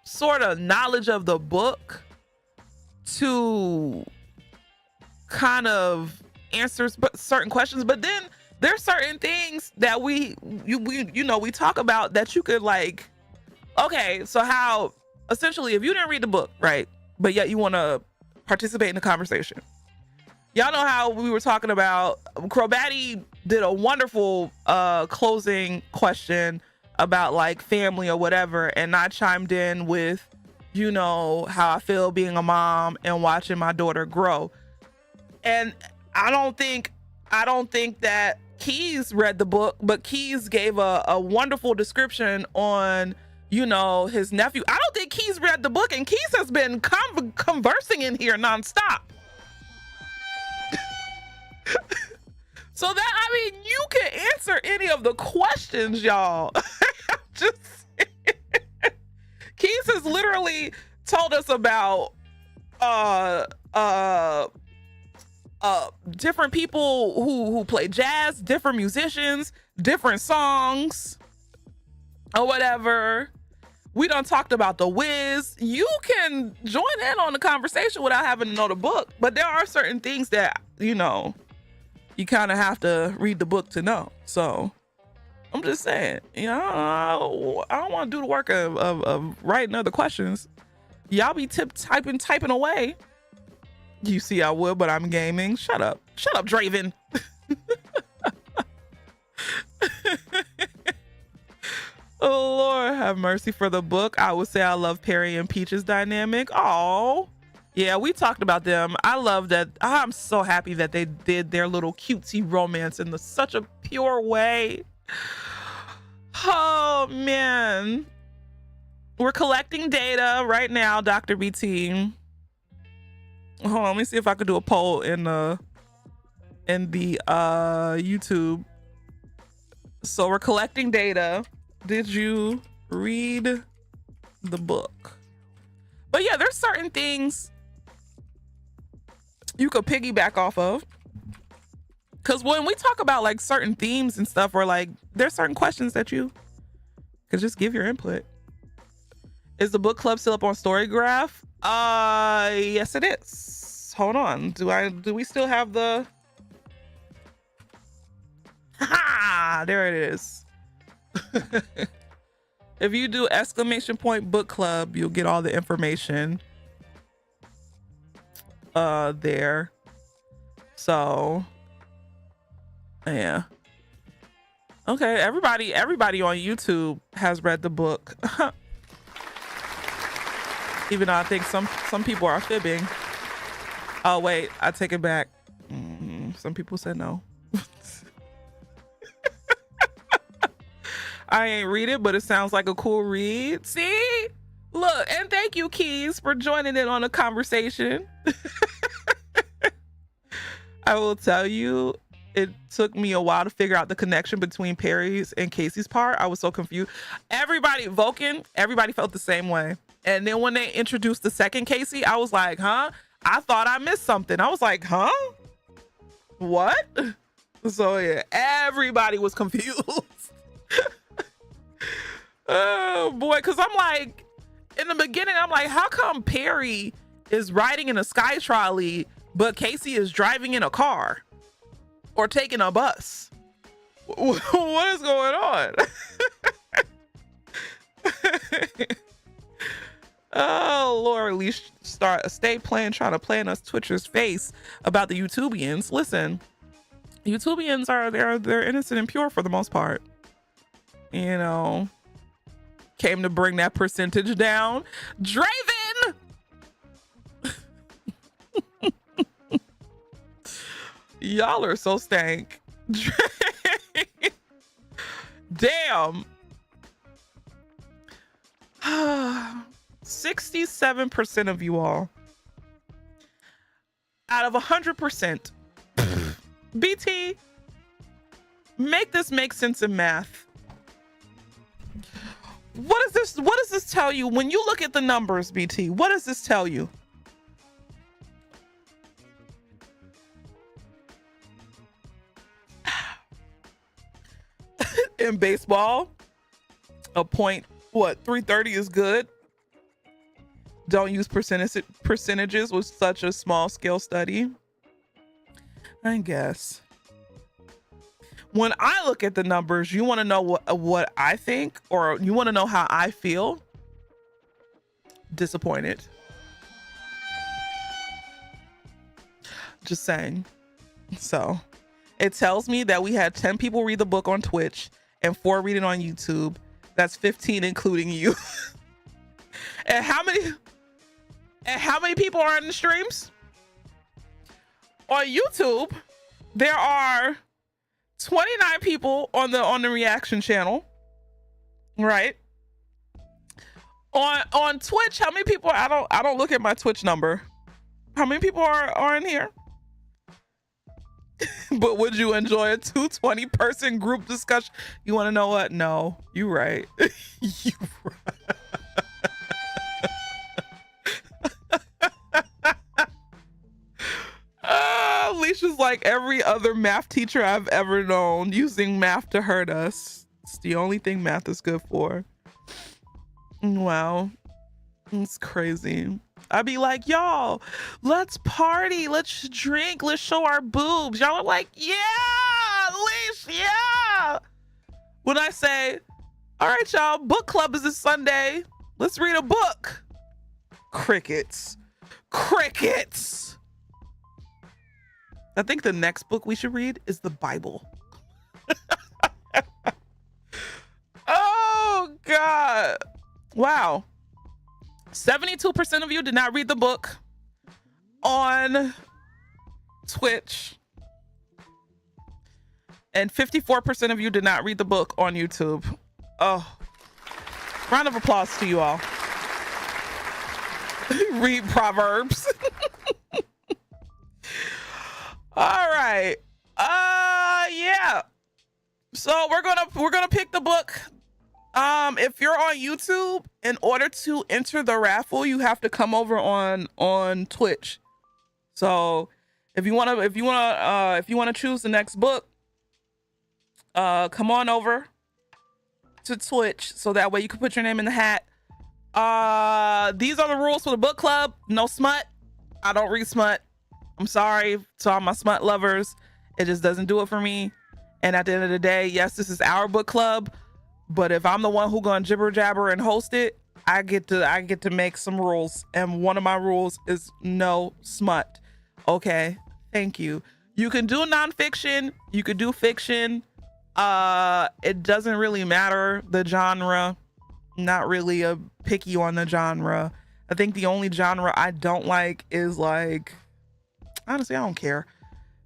sort of knowledge of the book to kind of answer certain questions. But then there's certain things that we talk about that you could, like, okay, so how, essentially, if you didn't read the book, right, but yet you want to participate in the conversation. Y'all know how we were talking about, Crowbatty did a wonderful closing question about like family or whatever, and I chimed in with, how I feel being a mom and watching my daughter grow. And I don't think I don't think that Keys read the book, but Keys gave a wonderful description on, you know, his nephew. I don't think Keys read the book, and Keys has been conversing in here nonstop. So that, I mean, you can answer any of the questions, y'all. Just Keys has literally told us about different people who play jazz, different musicians, different songs, or whatever. We done talked about The Wiz. You can join in on the conversation without having to know the book, but there are certain things that, you know, you kind of have to read the book to know. So I'm just saying, you know, I don't want to do the work of writing other questions. Y'all be typing away. You see I would, but I'm gaming. Shut up, Draven. Oh Lord have mercy. For the book, I would say I love Perry and Peach's dynamic. Oh yeah, we talked about them. I love that. I'm so happy that they did their little cutesy romance in such a pure way. Oh man, we're collecting data right now, Dr. BT. Hold on, let me see if I could do a poll in the YouTube. So we're collecting data. Did you read the book? But yeah, there's certain things you could piggyback off of. Because when we talk about like certain themes and stuff, or like there's certain questions that you could just give your input. Is the book club still up on Storygraph? Yes it is. Hold on. Do we still have the there it is. If you do !book club, you'll get all the information there. So yeah. Okay, everybody on YouTube has read the book. Even though I think some people are fibbing. Oh wait, I take it back. Some people said no. I ain't read it, but it sounds like a cool read. See? Look, and thank you, Keys, for joining in on the conversation. I will tell you, it took me a while to figure out the connection between Perry's and Casey's part. I was so confused. Everybody felt the same way. And then when they introduced the second Casey, I was like, huh? I thought I missed something. I was like, huh? What? So yeah, everybody was confused. Oh boy, because I'm like, in the beginning, I'm like, how come Perry is riding in a sky trolley, but Casey is driving in a car or taking a bus? What is going on? Oh Lord, at least start a state plan trying to play in us Twitcher's face about the YouTubians. listen, YouTubians are they're innocent and pure for the most part, you know. Came to bring that percentage down. Draven! Y'all are so stank. Damn. 67% of you all out of 100%. BT, make this make sense in math. What does this tell you when you look at the numbers, BT? What does this tell you? In baseball, a point, 330 is good. Don't use percentages with such a small scale study. I guess. When I look at the numbers, you want to know what I think, or you want to know how I feel? Disappointed. Just saying. So it tells me that we had 10 people read the book on Twitch and 4 read it on YouTube. That's 15, including you. And how many people are in the streams? On YouTube, there are 29 people on the reaction channel, right? On Twitch, how many people? I don't look at my Twitch number. How many people are in here? But would you enjoy a 220-person group discussion? You want to know what? No, you right. You right. Alicia's like every other math teacher I've ever known, using math to hurt us. It's the only thing math is good for. Wow. It's crazy. I'd be like, y'all, let's party, let's drink, let's show our boobs. Y'all are like, yeah, Leash, yeah. When I say, all right, y'all, book club is this Sunday. Let's read a book. Crickets. Crickets. I think the next book we should read is the Bible. Oh, God. Wow. 72% of you did not read the book on Twitch. And 54% of you did not read the book on YouTube. Oh, round of applause to you all. Read Proverbs. All right. Yeah. So we're gonna pick the book. If you're on YouTube, in order to enter the raffle, you have to come over on Twitch. So if you wanna choose the next book, come on over to Twitch so that way you can put your name in the hat. These are the rules for the book club. No smut. I don't read smut. I'm sorry to all my smut lovers. It just doesn't do it for me. And at the end of the day, yes, this is our book club. But if I'm the one who gonna jibber jabber and host it, I get to make some rules. And one of my rules is no smut. Okay, thank you. You can do nonfiction, you could do fiction. It doesn't really matter the genre. Not really a picky on the genre. I think the only genre I don't like is like, honestly, I don't care.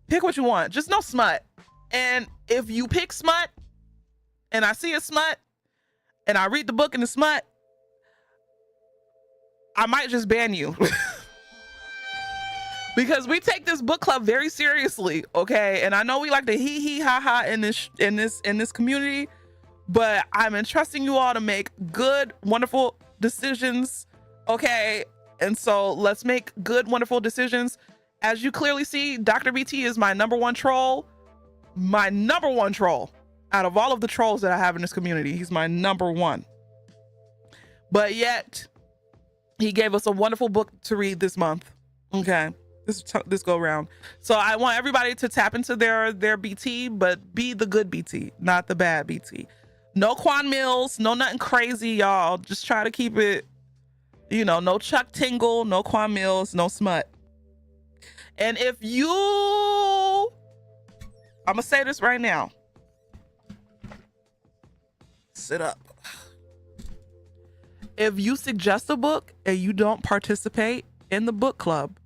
Pick what you want, just no smut. And if you pick smut, and I see a smut, and I read the book in the smut, I might just ban you. Because we take this book club very seriously, okay? And I know we like to hee hee ha ha in this community, but I'm entrusting you all to make good, wonderful decisions, okay? And so let's make good, wonderful decisions. As you clearly see, Dr. BT is my number one troll. My number one troll. Out of all of the trolls that I have in this community, he's my number one. But yet, he gave us a wonderful book to read this month. Okay, this go round. So I want everybody to tap into their BT, but be the good BT, not the bad BT. No Quan Mills, no nothing crazy, y'all. Just try to keep it, you know, no Chuck Tingle, no Quan Mills, no smut. And if you, I'm gonna say this right now. Sit up. If you suggest a book and you don't participate in the book club,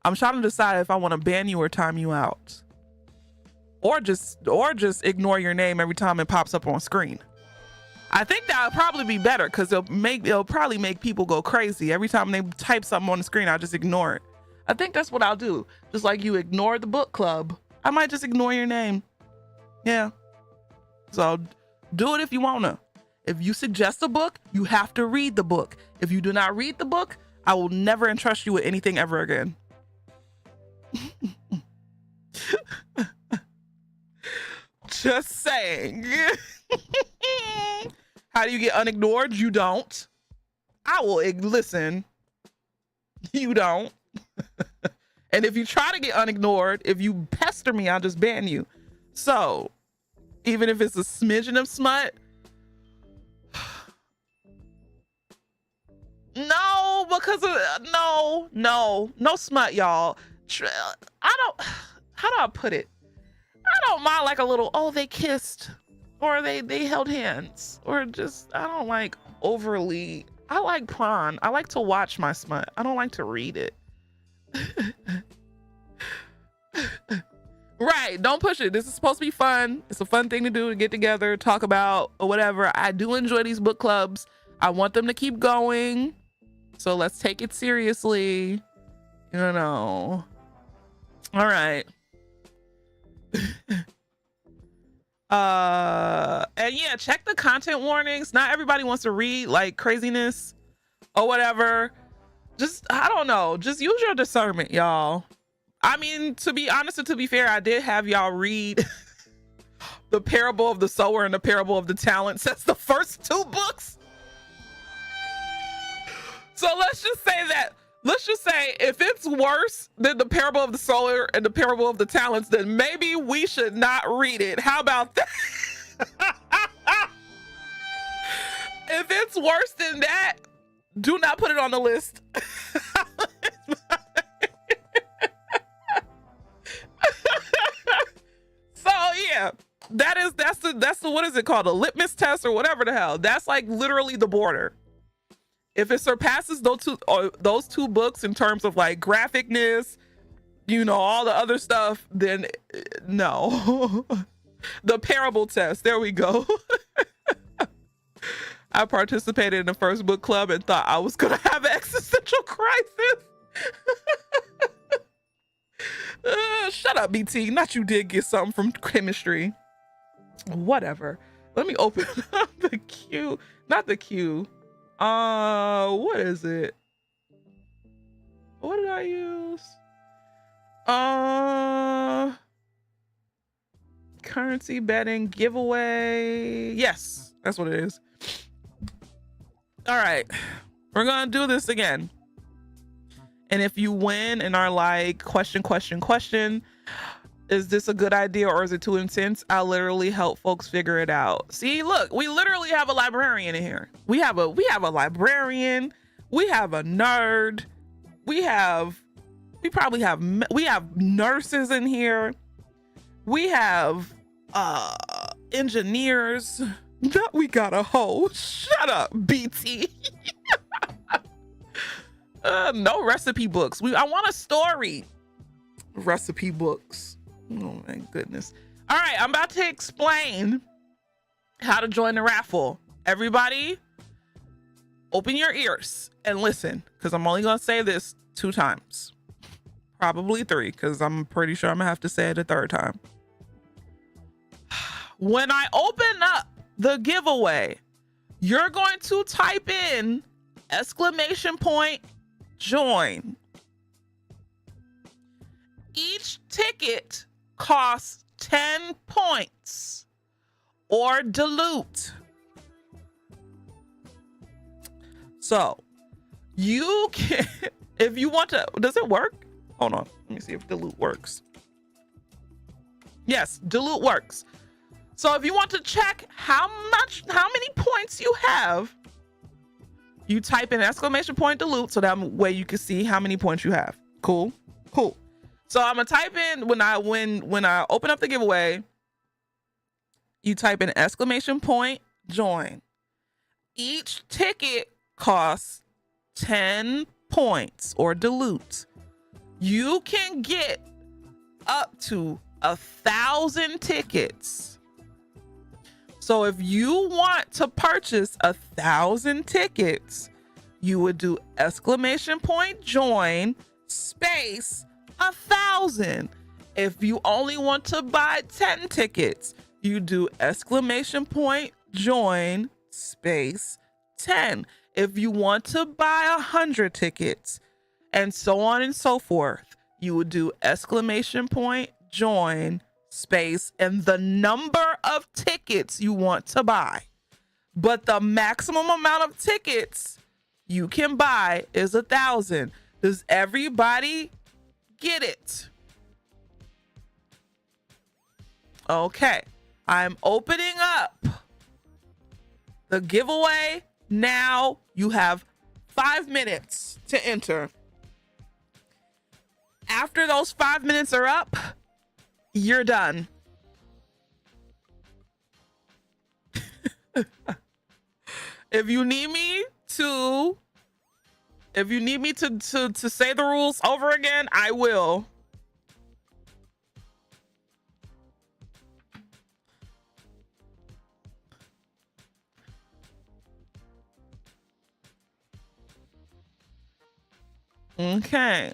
I'm trying to decide if I want to ban you or time you out, or just ignore your name every time it pops up on screen. I think that would probably be better because it'll probably make people go crazy every time they type something on the screen. I'll just ignore it. I think that's what I'll do. Just like you ignore the book club, I might just ignore your name. Yeah. So do it if you wanna. If you suggest a book, you have to read the book. If you do not read the book, I will never entrust you with anything ever again. Just saying. How do you get unignored? You don't. I will listen. You don't. And if you try to get unignored, if you pester me, I'll just ban you. So even if it's a smidgen of smut, no, because of, no smut, y'all. How do I put it? I don't mind like a little, oh, they kissed or they held hands, or just, I don't like overly, I like prawn. I like to watch my smut. I don't like to read it. Right, don't push it. This is supposed to be fun. It's a fun thing to do, to get together, talk about, or whatever. I do enjoy these book clubs. I want them to keep going. So let's take it seriously. You know. All right. And yeah, check the content warnings. Not everybody wants to read like craziness or whatever. Just, I don't know. Just use your discernment, y'all. I mean, to be honest and to be fair, I did have y'all read The Parable of the Sower and The Parable of the Talents. That's the first two books. So let's just say that, let's just say if it's worse than The Parable of the Sower and The Parable of the Talents, then maybe we should not read it. How about that? If it's worse than that, do not put it on the list. So yeah, that's the what is it called? A litmus test or whatever the hell. That's like literally the border. If it surpasses those two books in terms of like graphicness, you know, all the other stuff, then no. The parable test. There we go. I participated in the first book club and thought I was gonna have an existential crisis. Shut up, BT. Not you did get something from chemistry. Whatever. Let me open up the queue. Not the queue. What is it? What did I use? Currency betting giveaway. Yes, that's what it is. All right, we're gonna do this again. And if you win and are like, question, is this a good idea or is it too intense? I'll literally help folks figure it out. See, look, we literally have a librarian in here. We have a librarian. We have a nerd. We have nurses in here. We have engineers. We got a hoe. Shut up, BT. No recipe books. I want a story. Recipe books. Oh my goodness. All right, I'm about to explain how to join the raffle. Everybody, open your ears and listen, because I'm only gonna say this 2 times. Probably 3, because I'm pretty sure I'm gonna have to say it a 3rd time. When I open up the giveaway, you're going to type in !join. Each ticket costs 10 points or dilute. So you can, if you want to, does it work? Hold on, let me see if dilute works. Yes, dilute works. So if you want to check how many points you have, you type in !dilute, so that way you can see how many points you have. Cool. So I'm gonna type in when I open up the giveaway, you type in !join. Each ticket costs 10 points or dilute. You can get up to 1,000 tickets. So if you want to purchase 1,000 tickets, you would do !join space 1,000. If you only want to buy 10 tickets, you do !join space 10. If you want to buy 100 tickets, and so on and so forth, you would do !join space and the number of tickets you want to buy. But the maximum amount of tickets you can buy is 1,000. Does everybody get it? Okay, I'm opening up the giveaway now. You have 5 minutes to enter. After those 5 minutes are up, you're done. If you need me to If you need me to say the rules over again, I will. Okay.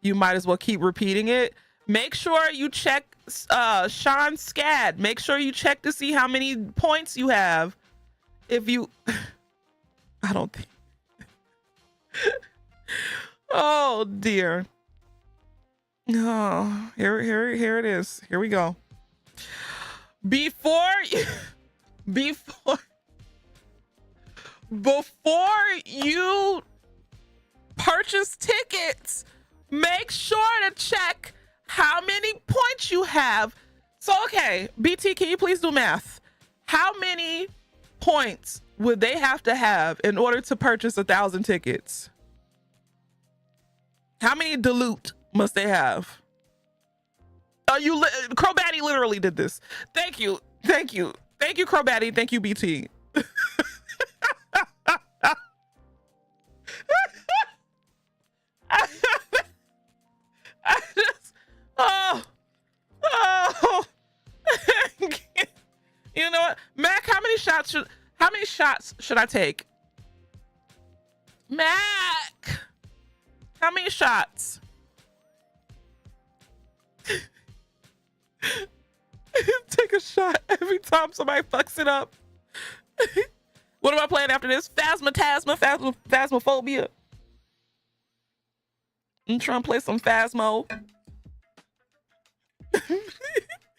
You might as well keep repeating it. Make sure you check Sean Scad. Make sure you check to see how many points you have. If you I don't think oh dear. Oh, here it is. Here we go. Before you purchase tickets, make sure to check how many points you have. So, okay, BT, can you please do math? How many points would they have to have in order to purchase 1,000 tickets? How many dilute must they have? Crowbatty literally did this. Thank you, Crowbatty. Thank you, BT. I just, oh, you know what, Mac? How many shots should I take? Mac, how many shots? Take a shot every time somebody fucks it up. What am I playing after this? Phasmophobia. I'm trying to play some Phasmo.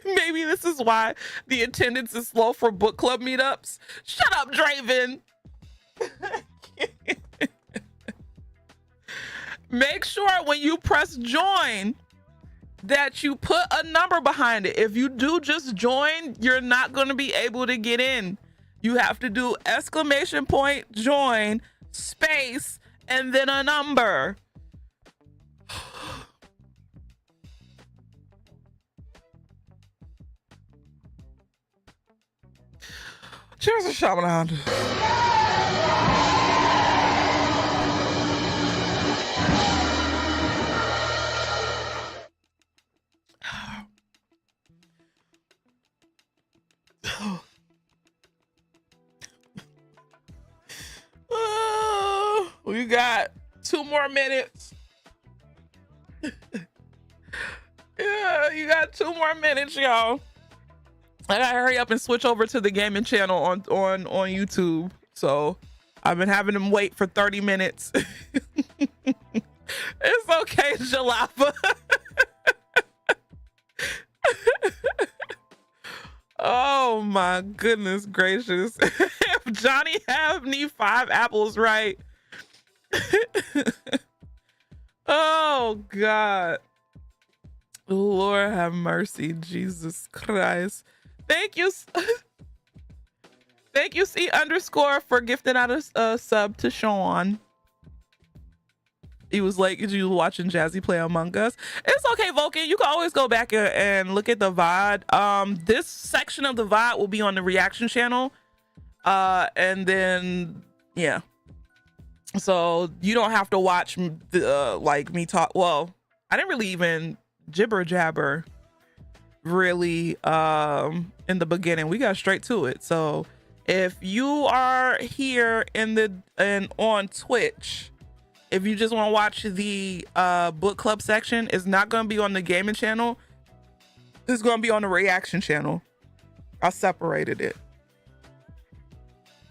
Maybe this is why the attendance is slow for book club meetups. Shut up, Draven. Make sure when you press join that you put a number behind it. If you do just join, you're not going to be able to get in. You have to do !join space and then a number. Cheers to Shaman. We got 2 more minutes. Yeah, you got 2 more minutes, y'all. I gotta hurry up and switch over to the gaming channel on YouTube. So I've been having them wait for 30 minutes. It's okay, Jalapa. Oh my goodness gracious. If Johnny have me 5 apples right. Oh God. Lord have mercy, Jesus Christ. Thank you. Thank you, C_ for gifting out a sub to Sean. He was like, you watching Jazzy play Among Us? It's okay, Vulcan. You can always go back and look at the VOD. This section of the VOD will be on the reaction channel. And then, yeah. So you don't have to watch like me talk. Well, I didn't really even jibber jabber really in the beginning. We got straight to it. So if you are here on Twitch, if you just want to watch the book club section, it's not going to be on the gaming channel. It's going to be on the reaction channel. I separated it.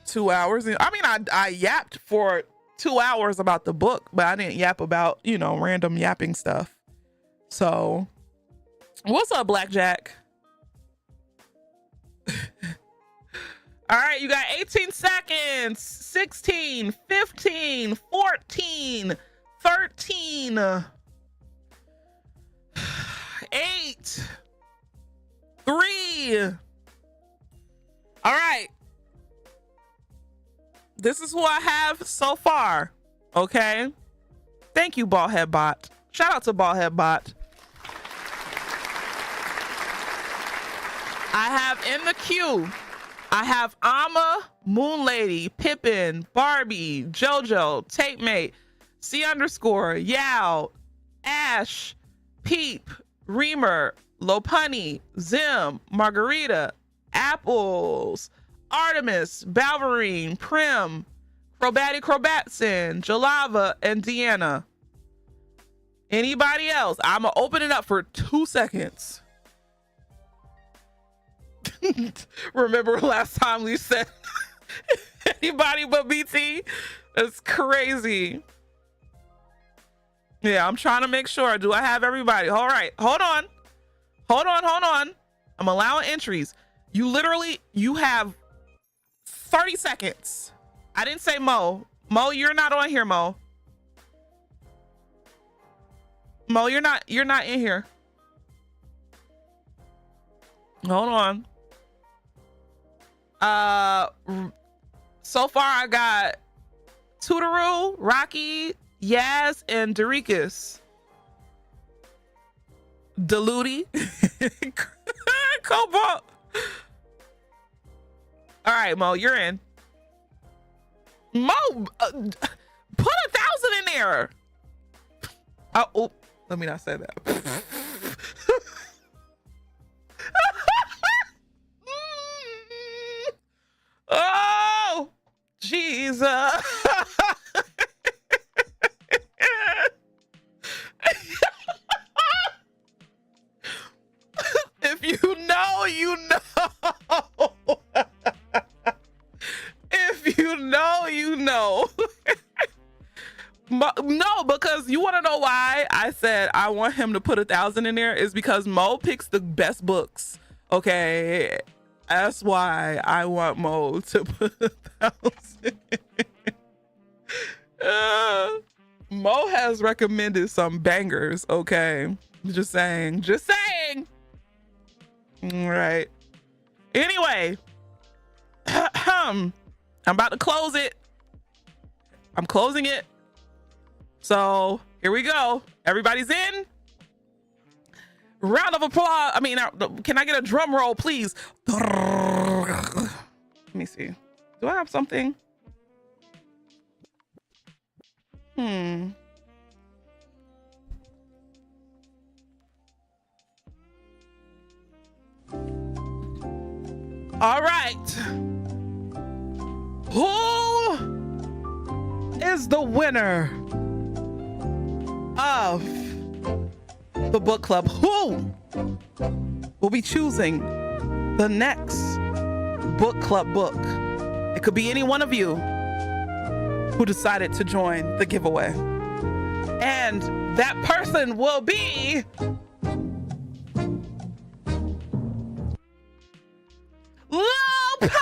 2 hours. I mean, I yapped for 2 hours about the book, but I didn't yap about, random yapping stuff. So what's up, Blackjack? All right, you got 18 seconds. 16, 15, 14, 13, 8, 3. All right. This is who I have so far. Okay. Thank you, Ballhead Bot. Shout out to Ballhead Bot. I have in the queue I have Amma, Moon Lady, Pippin, Barbie, JoJo, Tape Mate, C_, Yao, Ash, Peep, Reamer, Lopunny, Zim, Margarita, Apples, Artemis, Balverine, Prim, Crobatson, Jalava, and Deanna. Anybody else? I'm gonna open it up for 2 seconds. Remember last time we said anybody but BT? That's crazy. Yeah, I'm trying to make sure. Do I have everybody? All right, hold on. I'm allowing entries. You have 30 seconds. I didn't say Mo. Mo, you're not on here, Mo. Mo, you're not in here. Hold on. So far I got Tutoru, Rocky, Yaz, and Dorikus. Deludi. Cobalt. All right, Mo, you're in. Mo, put 1,000 in there. Oh, let me not say that. Oh, Jesus. If you know, you know. If you know, you know. No, because you want to know why I said I want him to put 1,000 in there is because Mo picks the best books. Okay, that's why I want Mo to put 1,000. Mo has recommended some bangers. Okay, just saying. All right. Anyway, I'm about to close it. I'm closing it. So here we go. Everybody's in. Round of applause. I mean, can I get a drum roll, please? Let me see. Do I have something? All right. Who is the winner of the book club? Who will be choosing the next book club book? It could be any one of you who decided to join the giveaway. And that person will be Lopunny!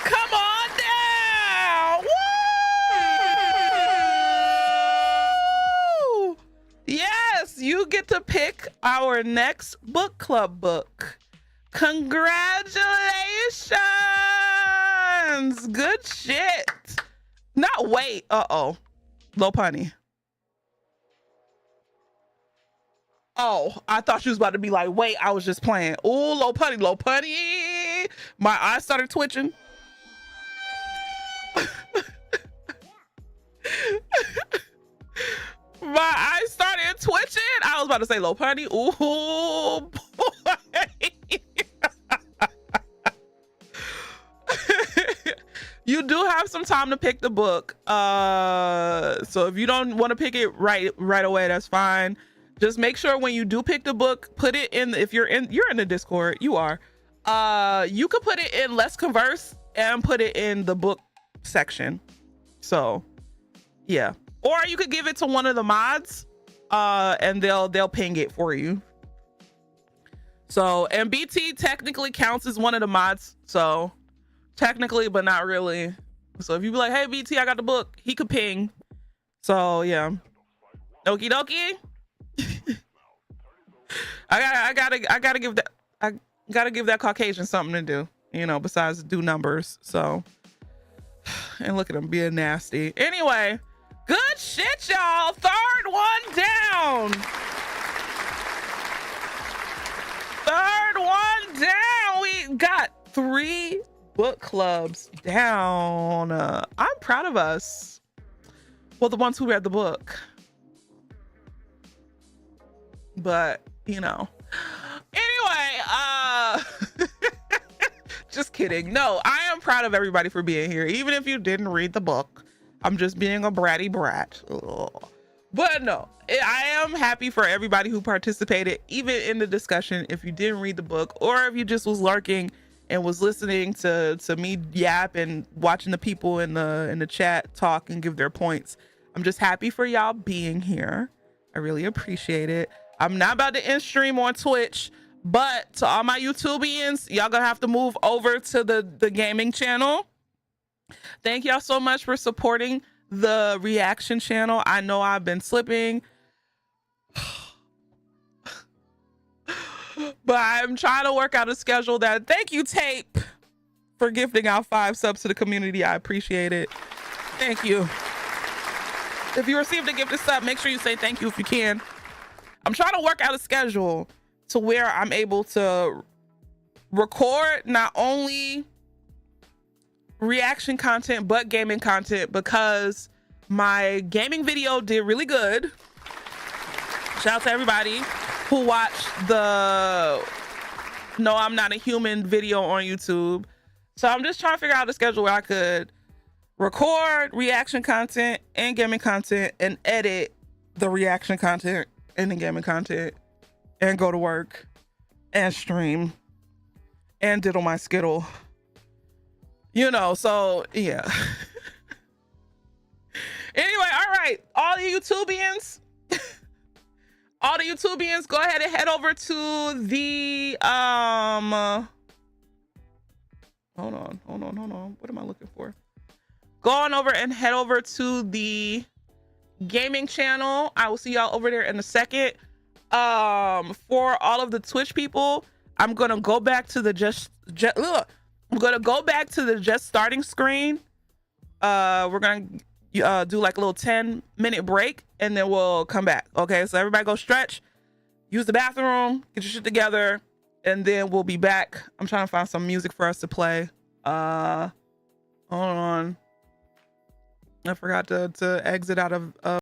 Come on down! Woo! Yes, you get to pick our next book club book. Congratulations! Good shit. Not wait. Uh-oh. Lopunny. Oh, I thought she was about to be like, wait, I was just playing. Ooh, Lopunny. My eyes started twitching. My eyes started twitching. I was about to say Lopunny. Ooh, boy. You do have some time to pick the book. So if you don't want to pick it right away, that's fine. Just make sure when you do pick the book, put it in, if you're in the Discord, you are. You could put it in Let's Converse and put it in the book section. So yeah. Or you could give it to one of the mods, and they'll ping it for you. So, and BT technically counts as one of the mods. So technically, but not really. So if you be like, hey BT, I got the book, he could ping. So yeah. Okie dokie. I gotta give that Caucasian something to do, you know, besides do numbers. So, and look at him being nasty. Anyway, good shit, y'all. Third one down. Third 3 book clubs down. I'm proud of us. Well, the ones who read the book. But, you know. Anyway, just kidding. No, I am proud of everybody for being here. Even if you didn't read the book, I'm just being a bratty brat. Ugh. But no, I am happy for everybody who participated, even in the discussion. If you didn't read the book, or if you just was lurking and was listening to me yap and watching the people in the chat talk and give their points, I'm just happy for y'all being here. I really appreciate it. I'm not about to end stream on Twitch, but to all my YouTubians, y'all gonna have to move over to the gaming channel. Thank y'all so much for supporting the reaction channel. I know I've been slipping, but I'm trying to work out a schedule that. Thank you, Tape, for gifting out 5 subs to the community. I appreciate it. Thank you. If you received a gifted sub, make sure you say thank you if you can. I'm trying to work out a schedule to where I'm able to record not only reaction content but gaming content, because my gaming video did really good. Shout out to everybody who watched the No I'm Not a Human video on YouTube. So I'm just trying to figure out a schedule where I could record reaction content and gaming content and edit the reaction content and the gaming content and go to work and stream and diddle my skittle. You know, so yeah. Anyway, all right, all the YouTubians, go ahead and head over to the hold on. What am I looking for? Go on over and head over to the gaming channel. I will see y'all over there in a second. For all of the Twitch people, I'm gonna go back to the just starting screen. We're gonna do like a little 10-minute break and then we'll come back. Okay, so everybody go stretch, use the bathroom, get your shit together, and then we'll be back. I'm trying to find some music for us to play. Hold on, I forgot to exit out of